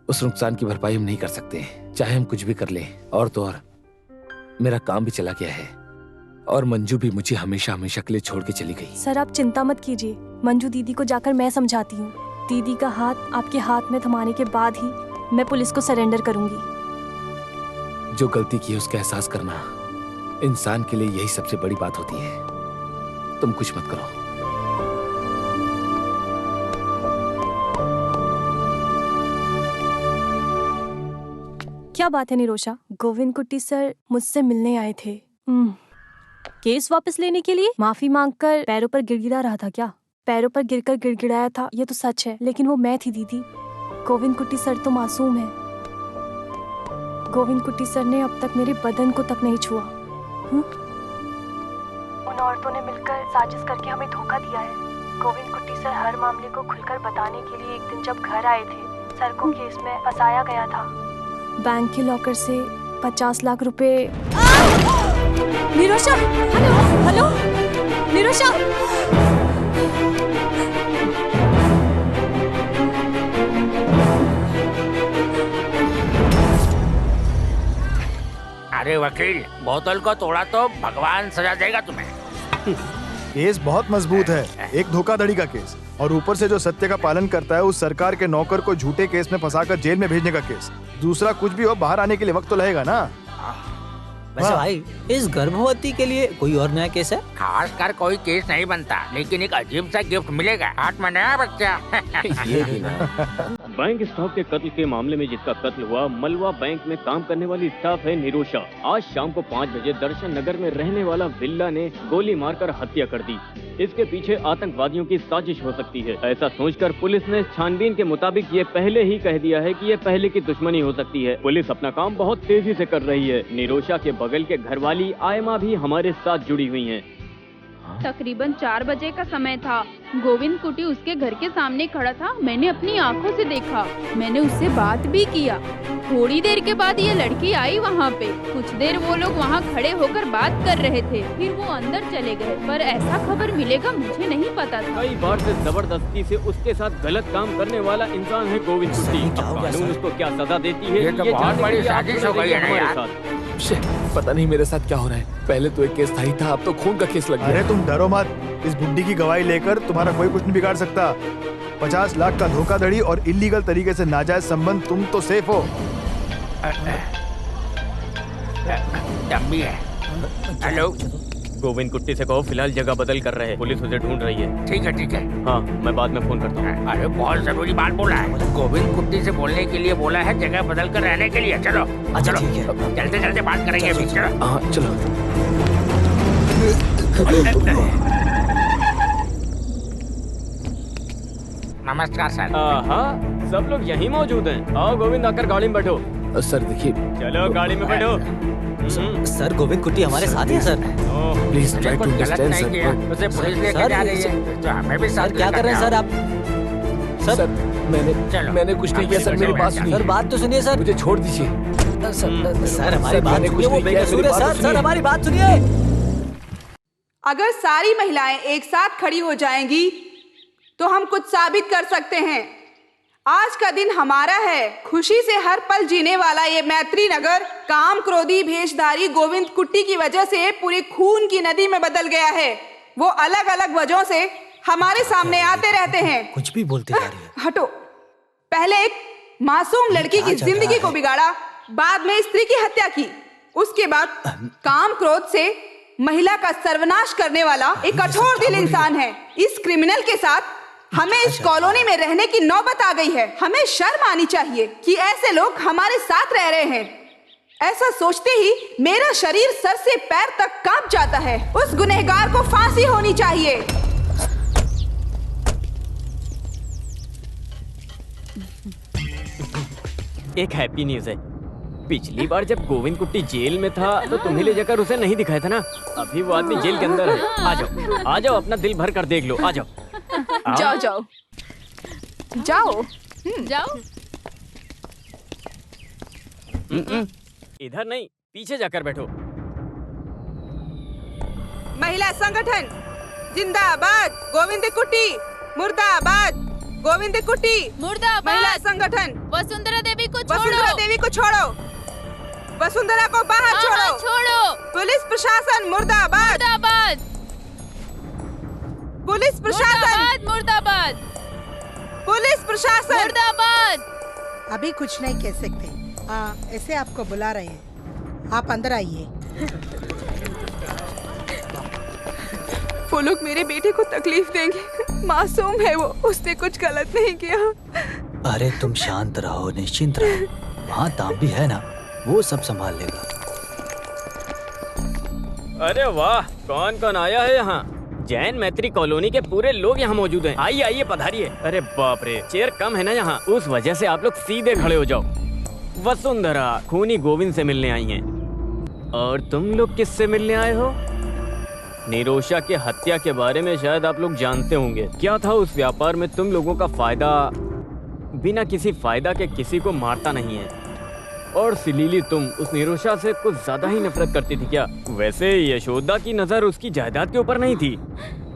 उस नुकसान की भरपाई हम नहीं कर सकते, चाहे हम कुछ भी कर लें। और तो और मेरा काम भी चला गया है और मंजू भी मुझे हमेशा हमेशा के लिए छोड़ के चली गई। सर आप चिंता मत कीजिए, मंजू दीदी को जाकर मैं समझाती हूँ। दीदी का हाथ आपके हाथ में थमाने के बाद ही मैं पुलिस को सरेंडर करूंगी। जो गलती की है उसका एहसास करना इंसान के लिए यही सबसे बड़ी बात होती है। तुम कुछ मत करो। क्या बात है निरोशा? गोविंद कुट्टी सर मुझसे मिलने आए थे। केस वापस लेने के लिए? माफी मांगकर पैरों पर गिड़गिड़ा रहा था क्या? पैरों पर गिरकर गिड़गिड़ाया था, ये तो सच है, लेकिन वो मैं थी दीदी। गोविंद कुट्टी सर तो मासूम है। गोविंद कुट्टी सर ने अब तक मेरे बदन को तक नहीं छुआ। उन औरतों ने मिलकर साजिश करके हमें धोखा दिया है। गोविंद कुट्टी सर हर मामले को खुलकर बताने के लिए एक दिन जब घर आए थे, सर को केस में फंसाया गया था। बैंक के लॉकर से 50 लाख रुपए। निरोशा, हेलो हेलो निरोशा। अरे वकील, बोतल को तोड़ा तो भगवान सजा देगा तुम्हें। केस बहुत मजबूत है, एक धोखाधड़ी का केस, और ऊपर से जो सत्य का पालन करता है उस सरकार के नौकर को झूठे केस में फंसाकर जेल में भेजने का केस। दूसरा कुछ भी हो, बाहर आने के लिए वक्त तो लगेगा ना। वैसे भाई, इस गर्भवती के लिए कोई और नया केस है? खास कर कोई केस नहीं बनता, लेकिन एक अजीब सा गिफ्ट मिलेगा। हाथ में नया बच्चा। ये भी ना। बैंक स्टाफ के कत्ल के मामले में जिसका कत्ल हुआ, मलवा बैंक में काम करने वाली स्टाफ है निरोशा। आज शाम को 5 बजे दर्शन नगर में रहने वाला विल्ला ने गोली मारकर हत्या कर दी। इसके पीछे आतंकवादियों की साजिश हो सकती है। ऐसा सोचकर पुलिस ने छानबीन के मुताबिक ये पहले ही कह दिया है कि ये पहले की दुश्मनी हो सकती है। पुलिस अपना काम बहुत तेजी से कर रही है। निरोशा के बगल के घरवाली आयमा भी हमारे साथ जुड़ी हुई हैं। तकरीबन 4 बजे का समय था। गोविंद कुटी उसके घर के सामने खड़ा था। मैंने अपनी आंखों से देखा। मैंने उससे बात भी किया। थोड़ी देर के बाद ये लड़की आई वहाँ पे। कुछ देर वो लोग वहाँ खड़े होकर बात कर रहे थे, फिर वो अंदर चले गए। पर ऐसा खबर मिलेगा मुझे नहीं पता था। कई बार से जबरदस्ती से उसके साथ गलत काम करने वाला इंसान है गोविंद कुटी। कानून उसको क्या सजा देती है, ये तो बहुत बड़ी साजिश हो गई है ना यार। पता नहीं मेरे साथ क्या हो रहा है। पहले तो एक केस था ही था, अब तो खून का केस लग गया। अरे तुम डरो मत, इस बुड्ढी की गवाही लेकर तुम्हारा कोई कुछ नहीं बिगाड़ सकता। 50 लाख का धोखाधड़ी और इलीगल तरीके से नाजायज संबंध, तुम तो सेफ हो। डम्बी है। हेलो, गोविंद कुट्टी से कहो फिलहाल जगह बदल कर रहे हैं, पुलिस उसे ढूंढ रही है। ठीक है ठीक है। हाँ, मैं बाद में फोन करता हूँ। अरे बहुत जरूरी बात बोला है। गोविंद कुट्टी से बोलने के लिए बोला है, जगह बदल कर रहने के लिए। चलो अच्छा चलो, ठीक है। चलते चलते बात करेंगे अभी। चलो हाँ चलो। नमस्कार सर। हाँ, सब लोग यहीं मौजूद हैं। आओ गोविंद, आकर गाड़ी में बैठो। सर देखिए, चलो गाड़ी में बैठो। सर गोविंद कुट्टी हमारे साथ है सर। प्लीज ट्राई टू गलत अंडरस्टैंड नहीं किया, सर। उसे पुलिस लेकर जा रही है, तो हमें भी साथ सर क्या कर रहे हैं सर आप? सर चलो, मैंने कुछ नहीं किया सर, मेरी बात सुनिए। सर बात तो सुनिए सर। मुझे छोड़ दीजिए। सर हमारी बात मैंने कुछ सुनिए, वो नहीं किया, बेकसूर मेरी है बात सर। तो सर सुनिए। हमारी बात सुनिए। अगर सारी महिलाएं एक साथ खड़ी हो जाएंगी तो हम कुछ साबित कर सकते हैं। आज का दिन हमारा है। खुशी से हर पल जीने वाला ये मैत्री नगर काम क्रोधी भेषधारी गोविंद कुट्टी की वजह से पूरी खून की नदी में बदल गया है। वो अलग अलग वजहों से हमारे सामने आते रहते हैं। कुछ भी बोलते जा रही है। हटो। पहले एक मासूम लड़की की जिंदगी को बिगाड़ा, बाद में स्त्री की हत्या की, उसके बाद काम क्रोध से महिला का सर्वनाश करने वाला एक कठोर दिल इंसान है। इस क्रिमिनल के साथ हमें इस कॉलोनी में रहने की नौबत आ गई है। हमें शर्म आनी चाहिए कि ऐसे लोग हमारे साथ रह रहे हैं। ऐसा सोचते ही मेरा शरीर सर से पैर तक कांप जाता है। उस गुनहगार को फांसी होनी चाहिए। एक हैप्पी न्यूज है। पिछली बार जब गोविंद कुट्टी जेल में था तो तुम्हें ले जाकर उसे नहीं दिखाया था ना। अभी वो आदमी जेल के अंदर है। आ जाओ, अपना दिल भर कर देख लो। आ जाओ। जाओ जाओ जाओ। जाओ। इधर नहीं, पीछे जाकर बैठो। महिला संगठन जिंदाबाद। गोविंद कुट्टी मुर्दाबाद। गोविंद कुट्टी मुर्दाबाद। महिला संगठन वसुंधरा देवी को छोड़ो। वसुंधरा देवी को छोड़ो। वसुंधरा को बाहर छोड़ो। छोड़ो। पुलिस प्रशासन मुर्दाबाद। मुर्दाबाद। पुलिस प्रशासन मुर्दाबाद। पुलिस प्रशासन मुर्दाबाद। अभी कुछ नहीं कह सकते। ऐसे आपको बुला रहे हैं, आप अंदर आइए। वो लोग मेरे बेटे को तकलीफ देंगे। मासूम है वो, उसने कुछ गलत नहीं किया। अरे तुम शांत रहो, निश्चिंत रहो। वहाँ तांबी है ना, वो सब संभाल लेगा। अरे वाह, कौन कौन आया है यहाँ? जैन मैत्री कॉलोनी के पूरे लोग यहाँ मौजूद हैं। आइए आइए, पधारिए। अरे बाप रे, चेयर कम है ना यहाँ, उस वजह से आप लोग सीधे खड़े हो जाओ। वसुंधरा खूनी गोविंद से मिलने आई हैं। और तुम लोग किससे मिलने आए हो? निरोशा के हत्या के बारे में शायद आप लोग जानते होंगे। क्या था उस व्यापार में तुम लोगों का फायदा? बिना किसी फायदा के किसी को मारता नहीं है। और सिलीली तुम उस निरोशा से कुछ ज्यादा ही नफरत करती थी क्या? वैसे यशोदा की नजर उसकी जायदाद के ऊपर नहीं थी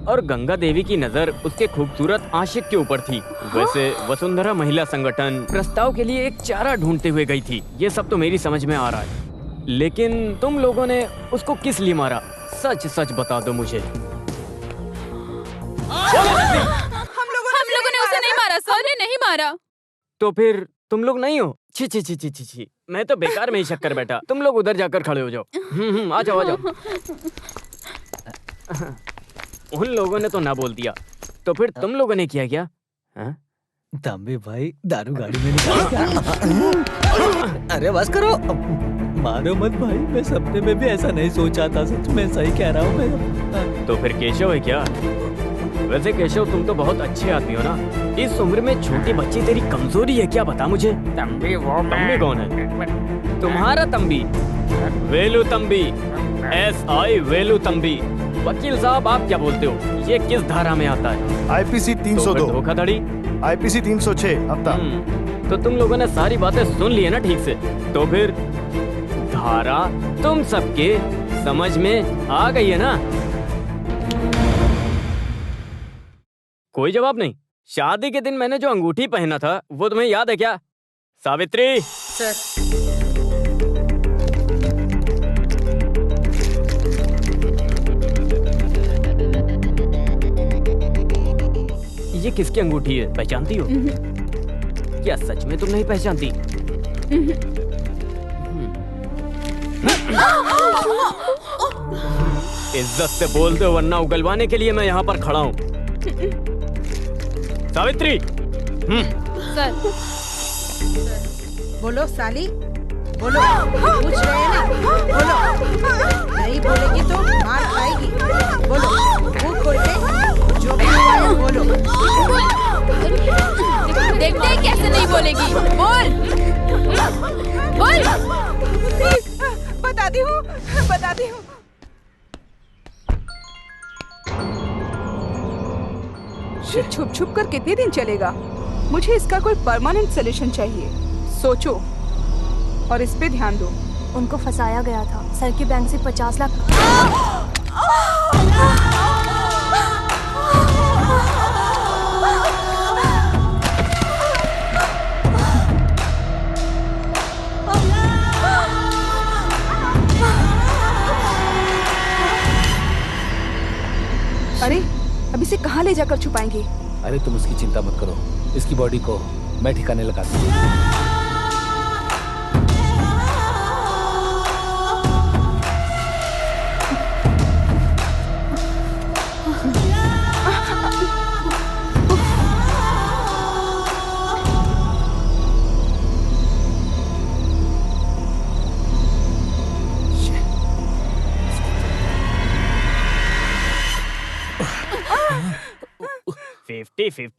और गंगा देवी की नजर उसके खूबसूरत आशिक के ऊपर थी। वैसे वसुंधरा महिला संगठन प्रस्ताव के लिए एक चारा ढूंढते हुए गई थी। ये सब तो मेरी समझ में आ रहा है, लेकिन तुम लोगों ने उसको किस लिए मारा? सच सच बता दो मुझे। हम लोगों ने उसे नहीं मारा सर, ने नहीं मारा। तो फिर तुम लोग नहीं हो? छी छी छी छी छी छी, मैं तो बेकार में ही शक कर बैठा। तुम लोग उधर जाकर खड़े हो जाओ। आ जाओ आ जाओ। उन लोगों ने तो ना बोल दिया, तो फिर तुम लोगों ने किया क्या? तंबी भाई दारू गाड़ी में निकाल क्या? अरे बस करो, मारो मत भाई, मैं सपने में भी ऐसा नहीं सोचा था, सच में सही कह रहा हूँ मैं। तो फिर केशव है क्या? वैसे केशव तुम तो बहुत अच्छे आदमी हो ना, इस उम्र में छोटी बच्ची तेरी कमजोरी है क्या? बता मुझे। तंबी वो तंबी कौन है? तुम्हारा तंबी? वेलू तंबी, SI वेलू तंबी। वकील साहब आप क्या बोलते हो, ये किस धारा में आता है? IPC 302 धोखाधड़ी, IPC 306 हफ्ता। तो तुम लोगों ने सारी बातें सुन ली है ना ठीक से? तो फिर धारा तुम सबके समझ में आ गई है ना? कोई जवाब नहीं। शादी के दिन मैंने जो अंगूठी पहना था वो तुम्हें याद है क्या? सावित्री सर। ये किसकी अंगूठी है, पहचानती हो? क्या सच में तुम नहीं पहचानती? इज्जत से बोल दो वरना उगलवाने के लिए मैं यहाँ पर खड़ा हूँ। सावित्री। सर। बोलो साली, बोलो। पूछ रहे हैं ना, बोलो। नहीं बोलेगी तो मार खाएगी। बोलो, मुंह खोल के जो भी हुआ है बोलो। देखते हैं कैसे नहीं बोलेगी। बोल बोल। बताती हूँ बताती हूँ। ये छुप छुप कर कितने दिन चलेगा? मुझे इसका कोई परमानेंट सोल्यूशन चाहिए। सोचो और इस पे ध्यान दो। उनको फंसाया गया था, सर के बैंक से 50 लाख। अरे अब इसे कहाँ ले जाकर छुपाएंगे? अरे तुम उसकी चिंता मत करो, इसकी बॉडी को मैं ठिकाने लगा दूंगा।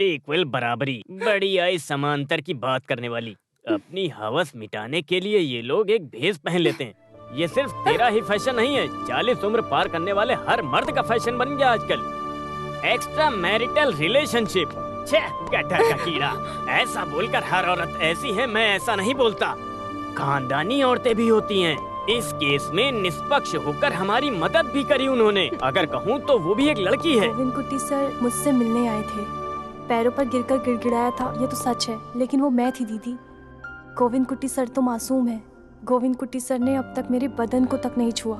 इक्वल बराबरी, बड़ी आई समांतर की बात करने वाली। अपनी हवस मिटाने के लिए ये लोग एक भेष पहन लेते हैं। ये सिर्फ तेरा ही फैशन नहीं है, 40 उम्र पार करने वाले हर मर्द का फैशन बन गया आजकल। एक्स्ट्रा मैरिटल रिलेशनशिप, गटर का कीड़ा। ऐसा बोलकर हर औरत ऐसी है, मैं ऐसा नहीं बोलता। खानदानी औरतें भी होती हैं। इस केस में निष्पक्ष होकर हमारी मदद भी करी उन्होंने। अगर कहूँ तो वो भी एक लड़की है। गोविंद कुट्टी सर मुझसे मिलने आए थे, पैरों पर गिरकर गिड़गिड़ाया था, ये तो सच है, लेकिन वो मैं थी दीदी। गोविंद कुट्टी सर तो मासूम है। गोविंद कुट्टी सर ने अब तक मेरे बदन को तक नहीं छुआ।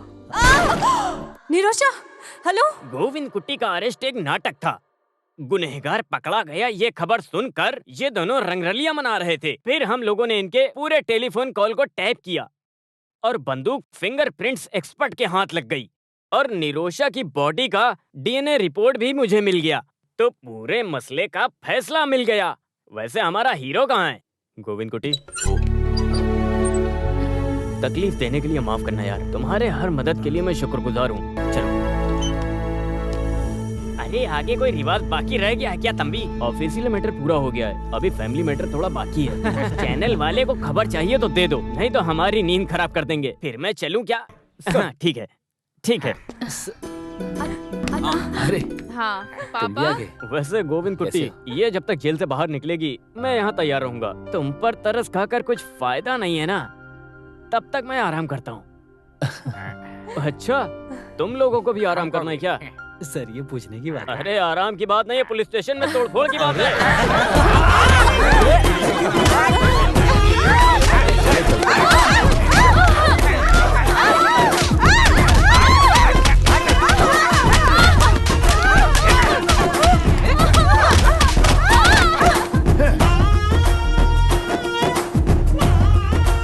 निरोशा, हेलो। गोविंद कुट्टी का अरेस्ट एक नाटक था। गुनहगार पकड़ा गया ये खबर सुनकर ये दोनों रंगरलियां मना रहे थे। फिर हम लोगों ने इनके पूरे टेलीफोन कॉल को टैप किया और बंदूक फिंगरप्रिंट्स एक्सपर्ट के हाथ लग गई और निरोशा की बॉडी का DNA रिपोर्ट भी मुझे मिल गया। तो पूरे मसले का फैसला मिल गया। वैसे हमारा हीरो कहाँ है? गोविंद कुट्टी, तकलीफ देने के लिए माफ करना यार। तुम्हारे हर मदद के लिए मैं शुक्रगुजार हूँ। चलो। अरे आगे कोई रिवाज बाकी रह गया है क्या तंबी? ऑफिशियल मैटर पूरा हो गया है, अभी फैमिली मैटर थोड़ा बाकी है। चैनल वाले को खबर चाहिए तो दे दो, नहीं तो हमारी नींद खराब कर देंगे। फिर मैं चलूं क्या? हाँ, ठीक है ठीक है। अरे हाँ पापा। वैसे गोविंद कुट्टी, ये जब तक जेल से बाहर निकलेगी मैं यहाँ तैयार रहूंगा। तुम पर तरस खाकर कुछ फायदा नहीं है ना? तब तक मैं आराम करता हूँ। अच्छा, तुम लोगों को भी आराम करना है क्या? सर ये पूछने की बात है। अरे आराम की बात नहीं है, पुलिस स्टेशन में तोड़फोड़ की बात है।